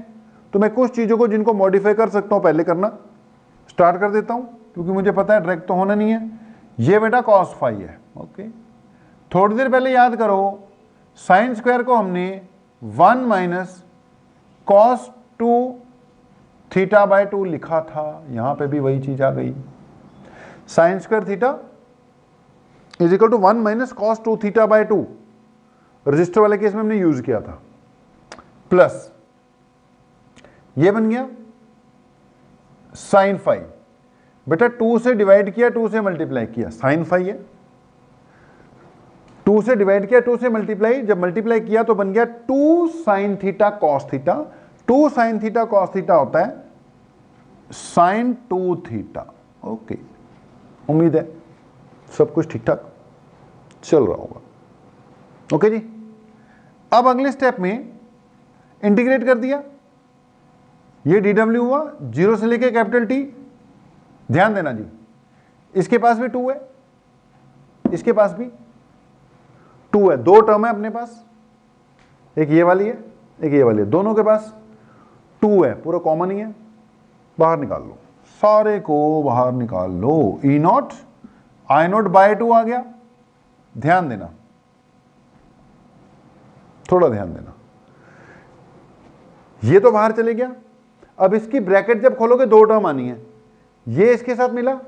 तो मैं कुछ चीजों को जिनको मॉडिफाई कर सकता हूं पहले करना स्टार्ट कर देता हूं, क्योंकि मुझे पता है डायरेक्ट तो होना नहीं है। ये बेटा कॉस फाई है। ओके, थोड़ी देर पहले याद करो साइन स्क्वायर को हमने 1 माइनस कॉस 2 थीटा बाय 2 लिखा था, यहां पे भी वही चीज आ गई। Sine square theta is equal to 1 minus cos 2 theta by 2, resistor वाले केस में हमने यूज किया था, प्लस ये बन गया साइन फाई। बेटा 2 से डिवाइड किया, 2 से मल्टीप्लाई किया, साइन फाई है। 2 से डिवाइड किया, 2 से मल्टीप्लाई, जब मल्टीप्लाई किया तो बन गया 2 sine theta cos theta. 2 sine theta cos theta होता है साइन 2 थीटा। ओके, उम्मीद है सब कुछ ठीक ठाक चल रहा होगा। ओके जी, अब अगले स्टेप में इंटीग्रेट कर दिया, ये डी डब्ल्यू हुआ 0 से लेके कैपिटल टी। ध्यान देना जी, इसके पास भी 2 है, इसके पास भी 2 है, 2 टर्म है अपने पास, एक ये वाली है एक ये वाली है, दोनों के पास 2 है, पूरा कॉमन ही है। बाहर निकाल लो, सारे को बाहर निकाल लो। ई नॉट आई नॉट बाय 2 आ गया। ध्यान देना, थोड़ा ध्यान देना, ये तो बाहर चले गया। अब इसकी ब्रैकेट जब खोलोगे 2 टर्म आनी है, ये इसके साथ मिला,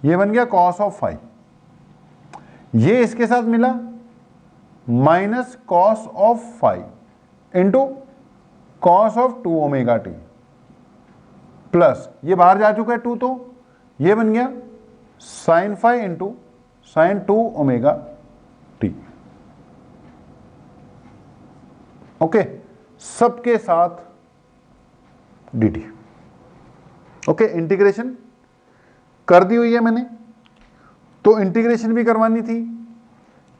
ये बन गया कॉस ऑफ फाई, ये इसके साथ मिला minus cos of phi into cos of 2 omega T, plus ये बाहर जा चुका है 2, तो ये बन गया sine phi into sine 2 omega t. Okay, सबके साथ डी टी। ओके, इंटीग्रेशन कर दी हुई है मैंने, तो इंटीग्रेशन भी करवानी थी।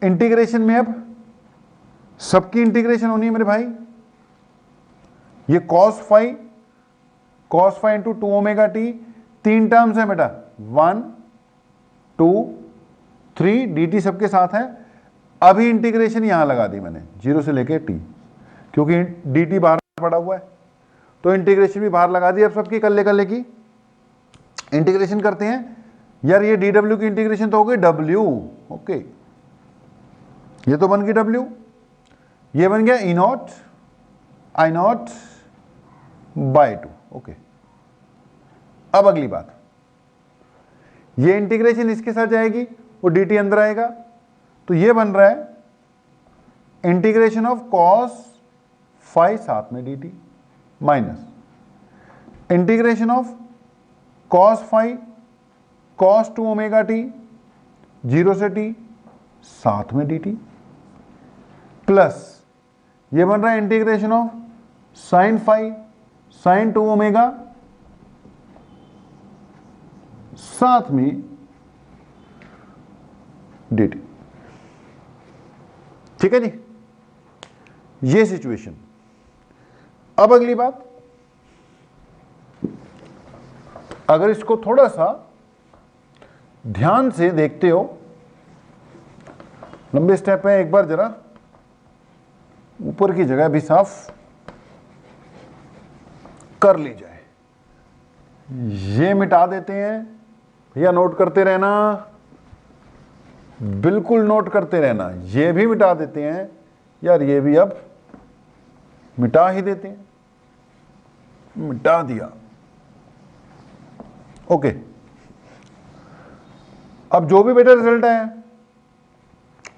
इंटीग्रेशन में अब सबकी इंटीग्रेशन होनी है मेरे भाई। ये cos phi into 2 omega t, 3 terms है बेटा, 1 2 3, डी टी सबके साथ है। अभी इंटीग्रेशन यहां लगा दी मैंने 0 से लेके टी, क्योंकि डी टी बाहर पड़ा हुआ है, तो इंटीग्रेशन भी बाहर लगा दी। अब सबकी कल्ले की इंटीग्रेशन करते हैं। यार ये डी डब्ल्यू की इंटीग्रेशन तो हो गई डब्ल्यू। ओके, ये तो बन गई डब्ल्यू, ये बन गया E not I not by 2। Okay, अब अगली बात, ये इंटीग्रेशन इसके साथ जाएगी, वो डी टी अंदर आएगा, तो ये बन रहा है इंटीग्रेशन ऑफ कॉस फाई साथ में d T minus integration of cos phi cos 2 omega T 0 से टी साथ में डी टी, प्लस ये बन रहा है integration of sine phi sine 2 omega साथ में dt। ठीक है जी, ये सिचुएशन। अब अगली बात, अगर इसको थोड़ा सा ध्यान से देखते हो, लंबे स्टेप है, एक बार जरा ऊपर की जगह भी साफ कर ली जाए। ये मिटा देते हैं भैया, नोट करते रहना, बिल्कुल नोट करते रहना। ये भी मिटा देते हैं यार, ये भी अब मिटा ही देते हैं, मिटा दिया। ओके, अब जो भी बेटा रिजल्ट आया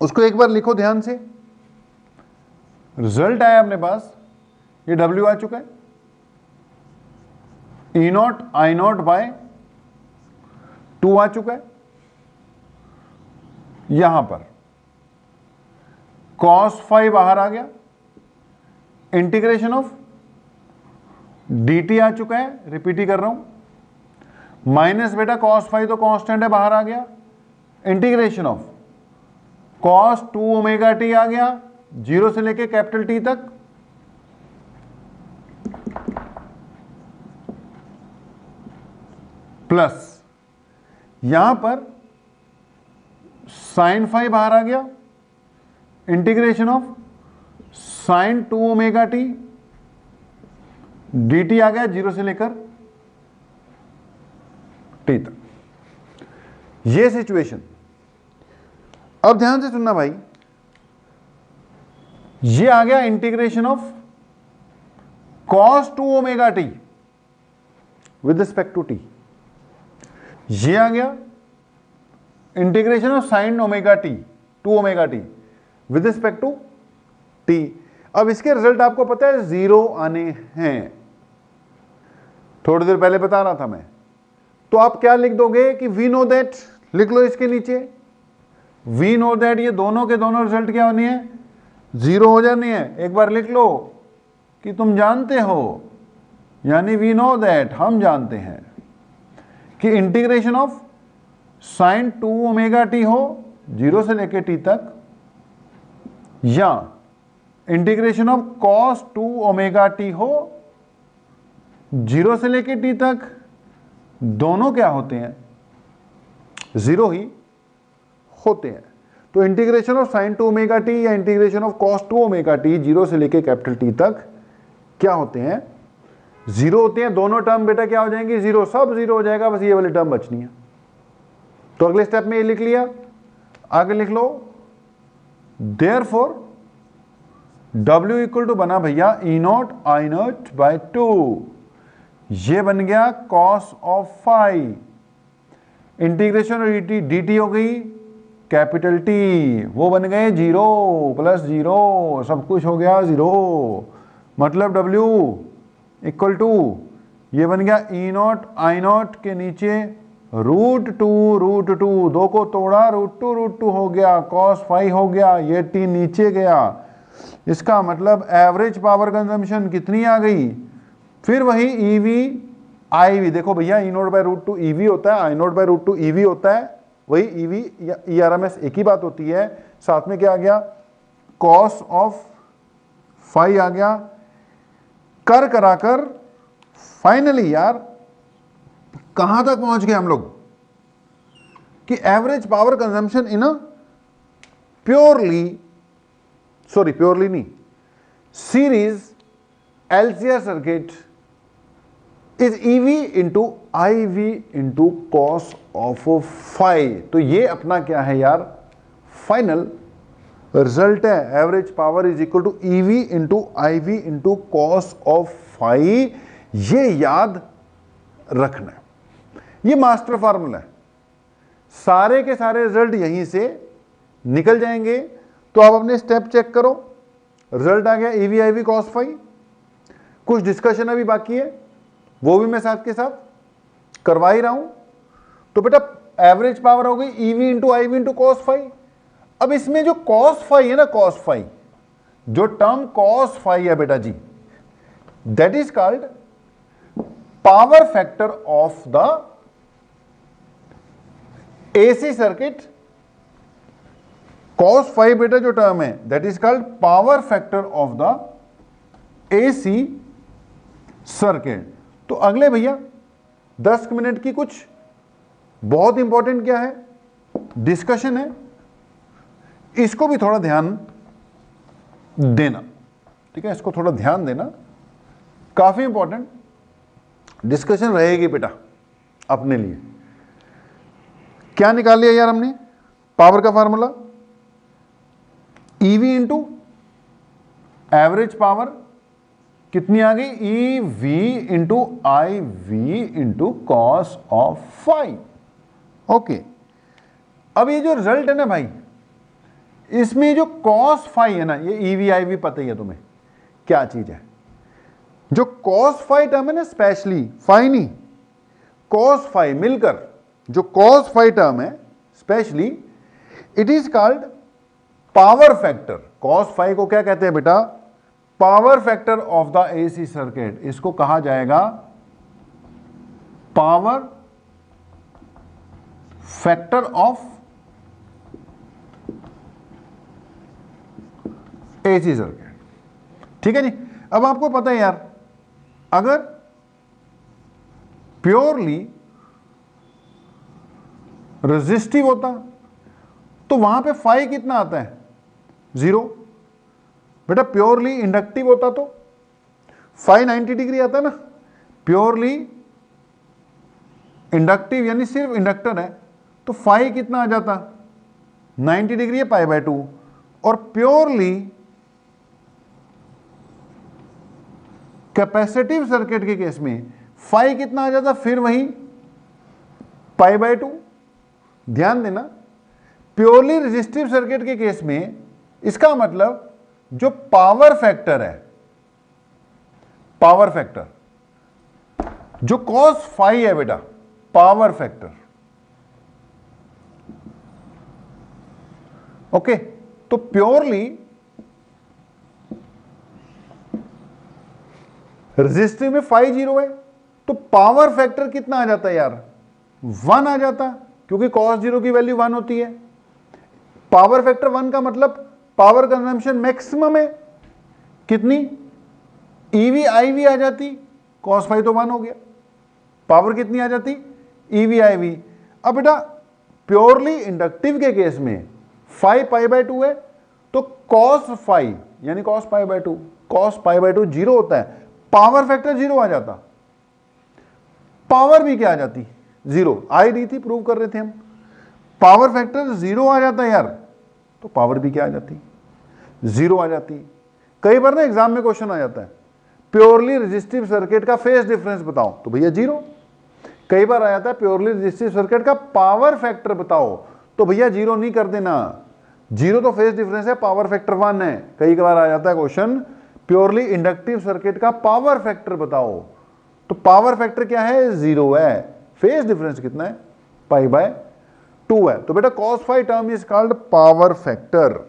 उसको एक बार लिखो ध्यान से। रिजल्ट आया अपने पास, ये W आ चुका है, E0 I0 बाय 2 आ चुका है। यहां पर cos फाई बाहर आ गया, इंटीग्रेशन ऑफ dt आ चुका है, रिपीट ही कर रहा हूं, माइनस बेटा cos फाई तो कांस्टेंट है, बाहर आ गया, integration of cos 2 omega t आ गया, 0 से लेके कैपिटल T तक, प्लस यहां पर साइन फाई बाहर आ गया, integration of sine 2 omega T, dt आ गया 0 से लेकर t तक। ये सिचुएशन। अब ध्यान से सुनना भाई, ये आ गया integration of cos 2 omega t with respect to t, ये आ गया integration of sine omega t 2 omega t with respect to t। अब इसके रिजल्ट आपको पता है 0 आने हैं, थोड़ी देर पहले बता रहा था मैं। तो आप क्या लिख दोगे कि वी नो दैट, लिख लो इसके नीचे, वी नो दैट ये दोनों के दोनों रिजल्ट क्या होने हैं, 0 हो जाने हैं। एक बार लिख लो कि तुम जानते हो, यानी वी नो दैट, हम जानते हैं कि integration of sine 2 omega t हो 0 से लेके t तक, या integration of cos 2 omega t हो 0 से लेके t तक, दोनों क्या होते हैं, 0 ही होते हैं। तो integration of sine 2 omega T या integration of cos 2 omega T 0 से लेके कैपिटल T तक क्या होते हैं, 0 होते हैं। दोनों टर्म बेटा क्या हो जाएंगे, 0, सब 0 हो जाएगा, बस ये वाली टर्म बचनी है। तो अगले स्टेप में ये लिख लिया, आगे लिख लो, देयरफॉर W इक्वल टू बना भैया E0 I0 बाय 2, ये बन गया cos of phi, integration dt हो गई कैपिटल T, वो बन गए 0 प्लस 0, सब कुछ हो गया 0, मतलब W इक्वल टू ये बन गया E0 I0 के नीचे √2, 2 को तोड़ा √2 हो गया, cos फाई हो गया, ये t नीचे गया। इसका मतलब एवरेज पावर कंजम्पशन कितनी आ गई, फिर वही EV IV, देखो भैया E0 बाय √2 EV होता है, I0 बाय √2 EV होता है, वही EV या ERMS एक ही बात होती है। साथ में क्या आ गया, cos ऑफ फाई आ गया, कर कराकर फाइनली यार कहां तक पहुंच गए हम लोग कि average power consumption in purely नहीं, series LCR circuit is EV into IV into cos of phi. तो ये अपना क्या है यार, फाइनल रिजल्ट है, average power is equal to EV into IV into cos of phi. ये याद रखना है, ये मास्टर फार्मूला है, सारे के सारे रिजल्ट यहीं से निकल जाएंगे। तो आप अपने स्टेप चेक करो, रिजल्ट आ गया EV IV cos फाई, कुछ डिस्कशन अभी बाकी है, वो भी मैं साथ के साथ करवा ही रहा हूं। तो बेटा एवरेज पावर हो गई EV into IV into cos phi. अब इसमें जो cos फाई है ना, cos फाई, जो टर्म cos फाई है बेटा जी, that is called power factor of the AC circuit cos phi बेटा जो टर्म है that is called power factor of the AC circuit. तो अगले भैया 10 मिनट की कुछ बहुत इंपॉर्टेंट क्या है डिस्कशन है, इसको भी थोड़ा ध्यान देना, ठीक है, इसको थोड़ा ध्यान देना, काफी इंपॉर्टेंट डिस्कशन रहेगी बेटा अपने लिए। क्या निकाल लिया यार हमने पावर का formula, EV into average power कितनी आ गई, E V into I V into cos of phi. Okay, अब ये जो रिजल्ट है ना भाई, इसमें जो कॉस फाई है ना, ये ई वी आई वी पता ही है तुम्हें क्या चीज है। जो कॉस फाई टर्म है ना, स्पेशली फाई नहीं, कॉस फाई मिलकर जो कॉस फाई टर्म है specially, it is called power factor. Cos phi को क्या कहते हैं बेटा, power factor of the AC circuit. इसको कहा जाएगा power factor of AC circuit, ठीक है जी। अब आपको पता है यार, अगर प्योरली रेजिस्टिव होता तो वहां पे फाई कितना आता है, 0। बेटा प्योरली इंडक्टिव होता तो फाई 90 डिग्री आता है ना। प्योरली इंडक्टिव यानी सिर्फ इंडक्टर है तो फाई कितना आ जाता, 90 डिग्री है, पाई बाय 2। और प्योरली कैपेसिटिव सर्किट के केस में फाई कितना आ जाता, फिर वही पाई बाय 2। ध्यान देना, प्योरली रेजिस्टिव सर्किट के केस में इसका मतलब जो पावर फैक्टर है, पावर फैक्टर जो कॉस फाई है बेटा, पावर फैक्टर, ओके। तो प्योरली रेजिस्टिव में फाई 0 है तो पावर फैक्टर कितना आ जाता है यार, 1 आ जाता, क्योंकि cos 0 की वैल्यू 1 होती है। पावर फैक्टर 1 का मतलब पावर कंजम्पशन मैक्सिमम है, कितनी, ईवी आईवी आ जाती, cos फाई तो 1 हो गया, पावर कितनी आ जाती, ईवी आईवी। अब बेटा प्योरली इंडक्टिव के केस में फाई पाई बाय 2 है तो cos फाई यानी cos pi by 2, cos pi by 2 0 होता है, पावर फैक्टर 0 आ जाता, पावर भी क्या आ जाती, 0 आई दी थी, प्रूव कर रहे थे हम, पावर फैक्टर 0 आ जाता यार, तो पावर भी क्या आ जाती, 0 आ जाती। कई बार ना एग्जाम में क्वेश्चन आ जाता है, प्योरली रेजिस्टिव सर्किट का फेज डिफरेंस बताओ, तो भैया 0। कई बार आ जाता है प्योरली रेजिस्टिव सर्किट का पावर फैक्टर बताओ, तो भैया 0 नहीं कर देना, 0 तो फेज डिफरेंस है, पावर फैक्टर 1 है। कई बार आ जाता है क्वेश्चन, प्योरली इंडक्टिव सर्किट का पावर फैक्टर बताओ, तो पावर फैक्टर क्या है, 0 है, फेज डिफरेंस कितना है, पाई बाय 2 है। तो बेटा cos phi term is called power factor.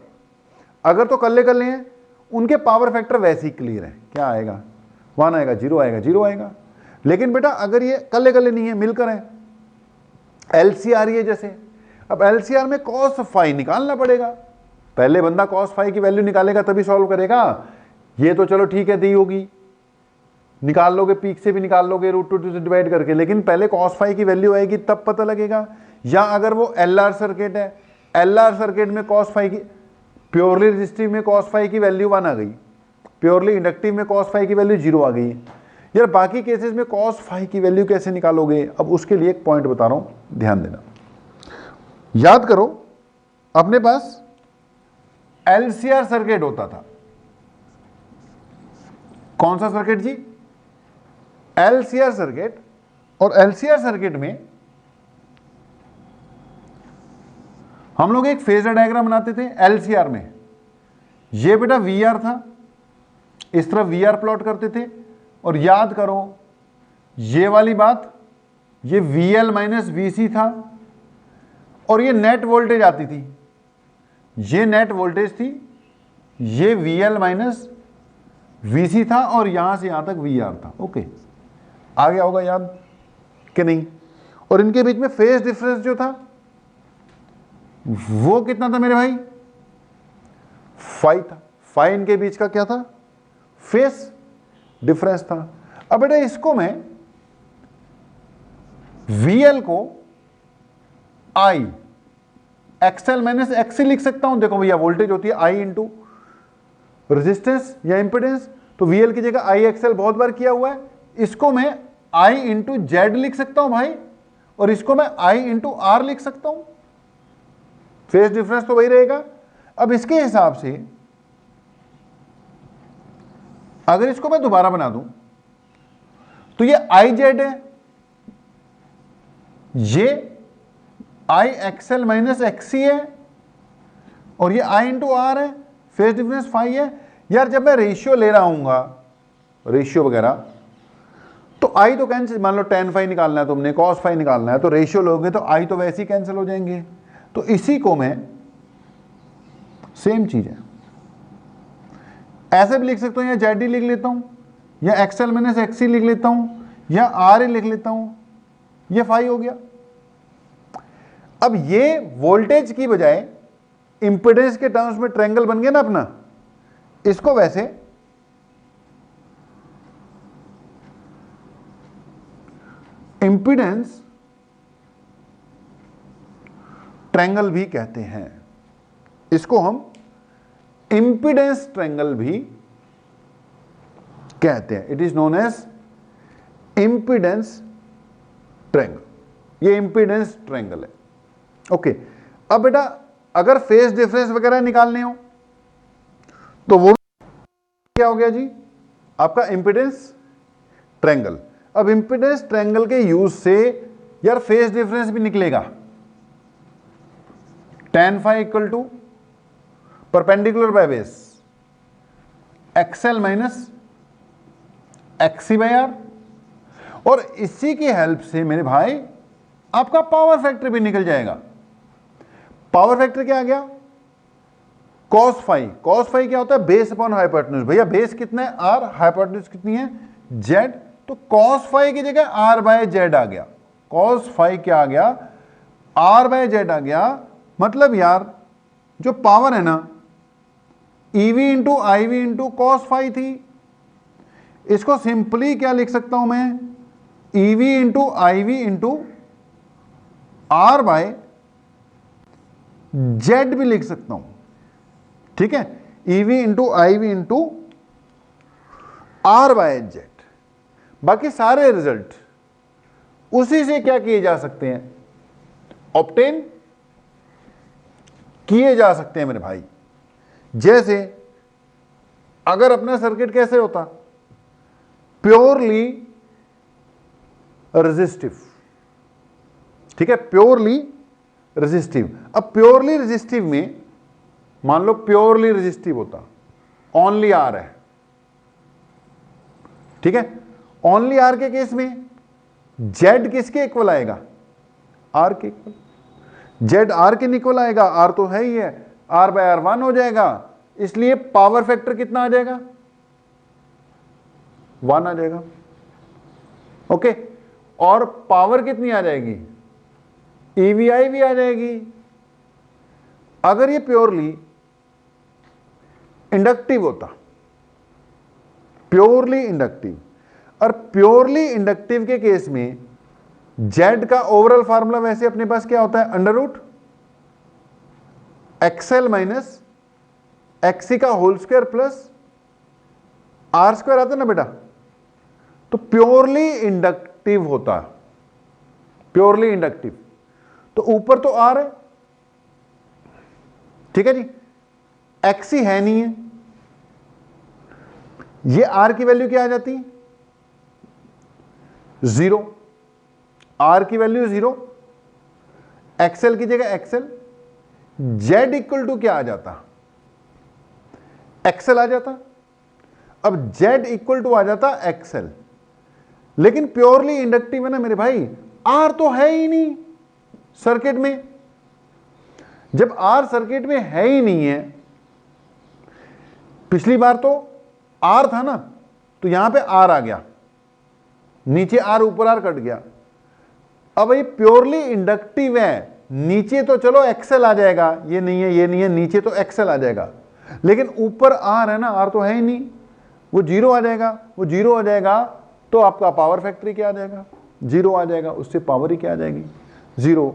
अगर तो कल्ले हैं उनके पावर फैक्टर वैसे ही क्लियर है, क्या आएगा, 1 आएगा, 0 आएगा, 0 आएगा। लेकिन बेटा अगर ये कल्ले नहीं है, मिलकर है, एलसीआर ये जैसे, अब एलसीआर में cos फाई निकालना पड़ेगा, पहले बंदा cos फाई की वैल्यू निकालेगा तभी सॉल्व करेगा। ये तो चलो ठीक है, दी होगी, निकाल लोगे, पीक से भी निकाल लोगे √2 से डिवाइड करके, लेकिन पहले cos फाई की वैल्यू आएगी तब पता लगेगा। या अगर वो एलआर सर्किट है, एलआर सर्किट में cos फाई की, प्योरली रेजिस्टिव में cos फाई की वैल्यू 1 आ गई, प्योरली इंडक्टिव में cos फाई की वैल्यू 0 आ गई। यार बाकी केसेस में cos फाई की वैल्यू कैसे निकालोगे, अब उसके लिए एक पॉइंट बता रहा हूं, ध्यान देना। याद करो, अपने पास एलसीआर सर्किट होता था, कौन सा सर्किट जी, एलसीआर सर्किट। और एलसीआर सर्किट में हम लोग एक फेजर डायग्राम बनाते थे एलसीआर में, ये बेटा वीआर था, इस तरफ वीआर प्लॉट करते थे। और याद करो ये वाली बात, ये वीएल माइनस वीसी था, और ये नेट वोल्टेज आती थी, ये नेट वोल्टेज थी, ये वीएल माइनस वीसी था, और यहां से यहां तक वीआर था। ओके, आ गया होगा याद कि नहीं। और इनके बीच में फेज डिफरेंस जो था वो कितना था मेरे भाई, 5 था। 5 इनके बीच का क्या था, फेस डिफरेंस था। अब बेटा इसको मैं VL को I XL माइनस XC लिख सकता हूं। देखो भैया वोल्टेज होती है I इंटू रेजिस्टेंस या इंपेडेंस, तो VL की जगह I XL बहुत बार किया हुआ है। इसको मैं I इंटू जेड लिख सकता हूं भाई, और इसको मैं I इंटू R लिख सकता हूं। फेस डिफरेंस तो वही रहेगा। अब इसके हिसाब से अगर इसको मैं दोबारा बना दूं तो ये IZ है, ये I XL माइनस XC है, और ये I इंटू R है। फेस डिफरेंस 5 है। यार जब मैं रेशियो ले रहा हूंगा, रेशियो वगैरह, तो I तो कैंसिल, मान लो tan फाई निकालना है तुमने, cos फाई निकालना है, तो रेशियो लोगे तो I तो वैसे ही कैंसिल हो जाएंगे। तो इसी को मैं सेम चीज है ऐसे भी लिख सकता हूं, या जेड लिख लेता हूं, या XL माइनस XC लिख लेता हूं, या R लिख लेता हूं, ये 5 हो गया। अब ये वोल्टेज की बजाय इंपेडेंस के टर्म्स में ट्रायंगल बन गया ना अपना, इसको वैसे इंपेडेंस ट्रायंगल भी कहते हैं। इसको हम इंपेडेंस ट्रायंगल भी कहते हैं। It is known as impedance triangle. ये इंपेडेंस ट्रायंगल है। ओके अब बेटा अगर फेस डिफरेंस वगैरह निकालने हो तो वो क्या हो गया जी, आपका इंपेडेंस ट्रायंगल। अब इंपेडेंस ट्रायंगल के यूज से यार फेस डिफरेंस भी निकलेगा। tan phi equal to perpendicular by base XL minus XC by R, और इसी की हेल्प से मेरे भाई आपका पावर फैक्टर भी निकल जाएगा। पावर फैक्टर क्या आ गया, cos फाई। cos फाई क्या होता है, बेस अपॉन हाइपोटेन्यूज। भैया बेस कितना है R, हाइपोटेन्यूज कितनी है Z, तो cos फाई की जगह R बाय Z आ गया। cos फाई क्या आ गया, R बाय Z आ गया। मतलब यार जो पावर है ना EV into IV into cos phi थी, इसको सिंपली क्या लिख सकता हूं मैं, EV into IV into R by Z भी लिख सकता हूं। ठीक है, EV into IV into R by Z। बाकी सारे रिजल्ट उसी से क्या किए जा सकते हैं, ऑब्टेन किए जा सकते हैं मेरे भाई। जैसे अगर अपना सर्किट कैसे होता, प्योरली रेजिस्टिव। ठीक है, प्योरली रेजिस्टिव। अब प्योरली रेजिस्टिव में मान लो प्योरली रेजिस्टिव होता, ओनली R है। ठीक है, ओनली R के केस में Z किसके इक्वल आएगा, R के इक्वल। Z R के इक्वल आएगा, R तो है ही है, R बाय R 1 हो जाएगा। इसलिए पावर फैक्टर कितना आ जाएगा, 1 आ जाएगा। ओके, और पावर कितनी आ जाएगी, EVI भी आ जाएगी। अगर ये प्योरली इंडक्टिव होता, प्योरली इंडक्टिव, और प्योरली इंडक्टिव के केस में Z का ओवरऑल फार्मूला वैसे अपने पास क्या होता है, under root XL minus XC का whole square plus R square आता है ना बेटा। तो प्योरली इंडक्टिव होता है, प्योरली इंडक्टिव, तो ऊपर तो R है। ठीक है जी, XC है नहीं है, ये R की वैल्यू क्या आ जाती है, 0। R की वैल्यू 0, XL की जगह XL, Z इक्वल टू क्या आ जाता, XL आ जाता। अब Z इक्वल टू आ जाता XL, लेकिन प्योरली इंडक्टिव है ना मेरे भाई, R तो है ही नहीं सर्किट में। जब R सर्किट में है ही नहीं है, पिछली बार तो R था ना, तो यहां पे R आ गया, नीचे R ऊपर R कट गया। अब ये प्योरली इंडक्टिव है, नीचे तो चलो एक्सेल आ जाएगा, ये नहीं है ये नहीं है, नीचे तो एक्सेल आ जाएगा, लेकिन ऊपर आर है ना, आर तो है ही नहीं, वो जीरो आ जाएगा। वो जीरो आ जाएगा तो आपका पावर फैक्ट्री क्या आ जाएगा, जीरो आ जाएगा, उससे पावर ही क्या आ जाएगी, जीरो।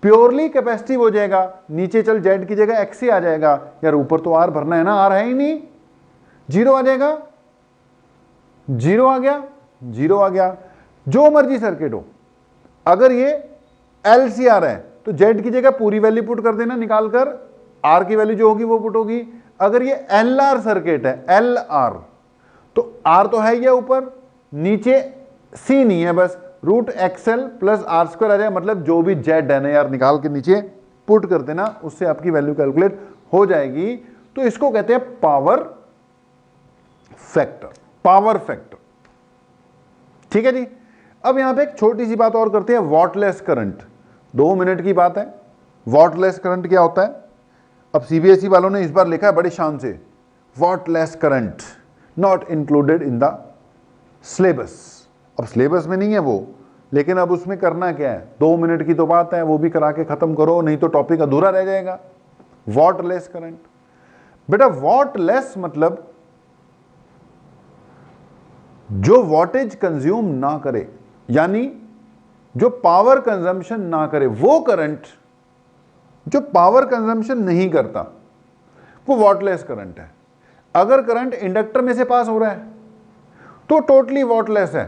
प्योरली कैपेसिटिव हो जाएगा, नीचे चल जेड की जगह एक्स ही आ जाएगा, यार ऊपर तो आर भरना है ना, आर है ही नहीं, जीरो आ जाएगा, जीरो आ गया, जीरो आ गया। जो मर्जी सर्किट हो, अगर ये एल सी आर है तो जेड की जगह पूरी वैल्यू पुट कर देना निकालकर, आर की वैल्यू जो होगी वो पुट होगी। अगर ये एल आर सर्किट है, एल आर, तो आर तो है ही है ऊपर, नीचे सी नहीं है, बस root XL plus R square आ जाए, मतलब जो भी जेड है ना यार निकाल के नीचे पुट कर देना, उससे आपकी वैल्यू कैलकुलेट हो जाएगी। तो इसको कहते हैं पावर फैक्टर, पावर फैक्टर। ठीक है जी। अब यहां पे एक छोटी सी बात और करते हैं, वॉटलेस करंट। 2 मिनट की बात है, वॉटलेस करंट क्या होता है। अब सीबीएसई वालों ने इस बार लिखा है बड़ी शान से, wattless current not included in the syllabus. अब सिलेबस में नहीं है वो, लेकिन अब उसमें करना क्या है, 2 मिनट की तो बात है, वो भी करा के खत्म करो, नहीं तो टॉपिक अधूरा रह जाएगा। वॉटलेस करंट, बेटा वॉटलेस मतलब जो वॉटेज कंज्यूम ना करे, यानी जो पावर कंजम्पशन ना करे, वो करंट जो पावर कंजम्पशन नहीं करता, वो वॉटलेस करंट है। अगर करंट इंडक्टर में से पास हो रहा है तो टोटली वॉटलेस है,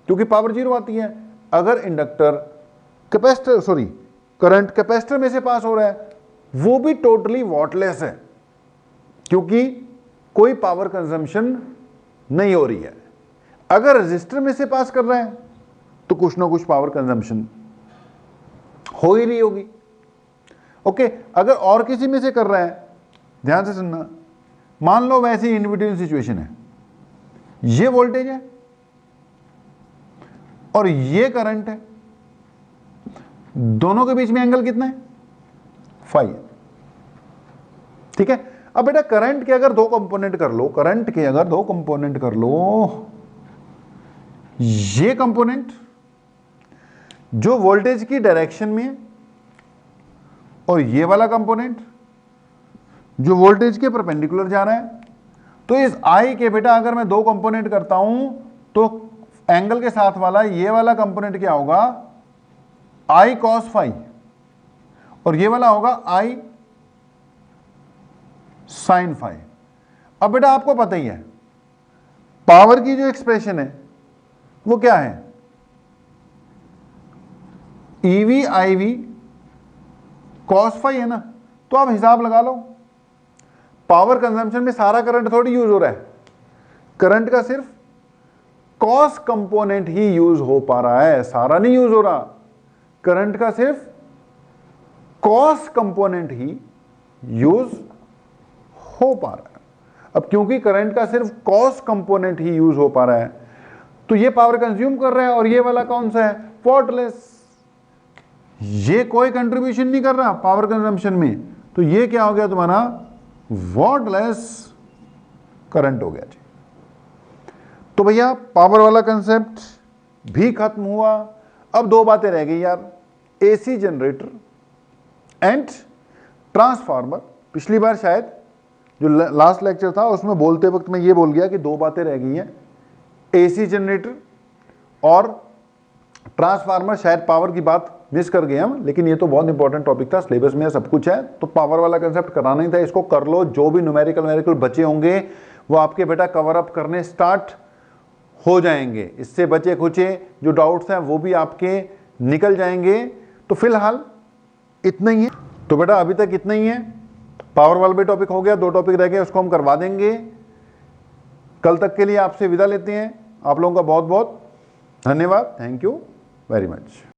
क्योंकि पावर जीरो आती है। अगर inductor capacitor sorry current capacitor में से पास हो रहा है, वो भी टोटली वॉटलेस है, क्योंकि कोई पावर कंजम्पशन नहीं हो रही है। अगर रेजिस्टर में से पास कर रहा है तो कुछ ना कुछ पावर कंजम्पशन हो ही रही होगी। ओके, अगर और किसी में से कर रहा है, ध्यान से सुनना, मान लो वैसी इंडिविजुअल सिचुएशन है, ये वोल्टेज है और ये करंट है, दोनों के बीच में एंगल कितना है, फाई। ठीक है। अब बेटा करंट के अगर 2 कंपोनेंट कर लो, करंट के अगर 2 कंपोनेंट कर लो, ये कंपोनेंट जो वोल्टेज की डायरेक्शन में है, और ये वाला कंपोनेंट जो वोल्टेज के परपेंडिकुलर जा रहा है। तो इस आई के बेटा अगर मैं 2 कंपोनेंट करता हूं तो एंगल के साथ वाला ये वाला कंपोनेंट क्या होगा, आई कॉस फाई, और ये वाला होगा आई साइन फाई। अब बेटा आपको पता ही है पावर की जो एक्सप्रेशन है वो क्या है, EV I V cos phi है ना। तो आप हिसाब लगा लो, पावर कंजम्पशन में सारा करंट थोड़ी यूज हो रहा है, करंट का सिर्फ कॉस कंपोनेंट ही यूज हो पा रहा है, सारा नहीं यूज हो रहा। करंट का सिर्फ कॉस कंपोनेंट ही यूज हो पा रहा है। अब क्योंकि करंट का सिर्फ कॉस कंपोनेंट ही यूज हो पा रहा है, तो ये पावर कंज्यूम कर रहा है, और ये वाला कौन सा है, वॉटलेस, ये कोई कंट्रीब्यूशन नहीं कर रहा पावर कंजम्पशन में, तो ये क्या हो गया तुम्हारा, वॉटलेस करंट हो गया जी। तो भैया पावर वाला कंसेप्ट भी खत्म हुआ। अब 2 बातें रह गई यार, एसी जनरेटर एंड ट्रांसफार्मर। पिछली बार शायद जो लास्ट लेक्चर था उसमें बोलते वक्त मैं ये बोल गया कि 2 बातें रह गई हैं, एसी जनरेटर और ट्रांसफार्मर। शायद पावर की बात मिस कर गए हम, लेकिन ये तो बहुत इंपॉर्टेंट टॉपिक था, सिलेबस में सब कुछ है, तो पावर वाला कंसेप्ट कराना ही था, इसको कर लो। जो भी न्यूमेरिकल बचे होंगे वो आपके बेटा कवर अप करने स्टार्ट हो जाएंगे, इससे बचे खुचे जो डाउट्स हैं वो भी आपके निकल जाएंगे। तो फिलहाल इतना ही है, तो बेटा अभी तक इतना ही है। पावर वाला भी टॉपिक हो गया, 2 टॉपिक रह गए, उसको हम करवा देंगे। कल तक के लिए आपसे विदा लेते हैं। आप लोगों का बहुत बहुत धन्यवाद, थैंक यू वेरी मच।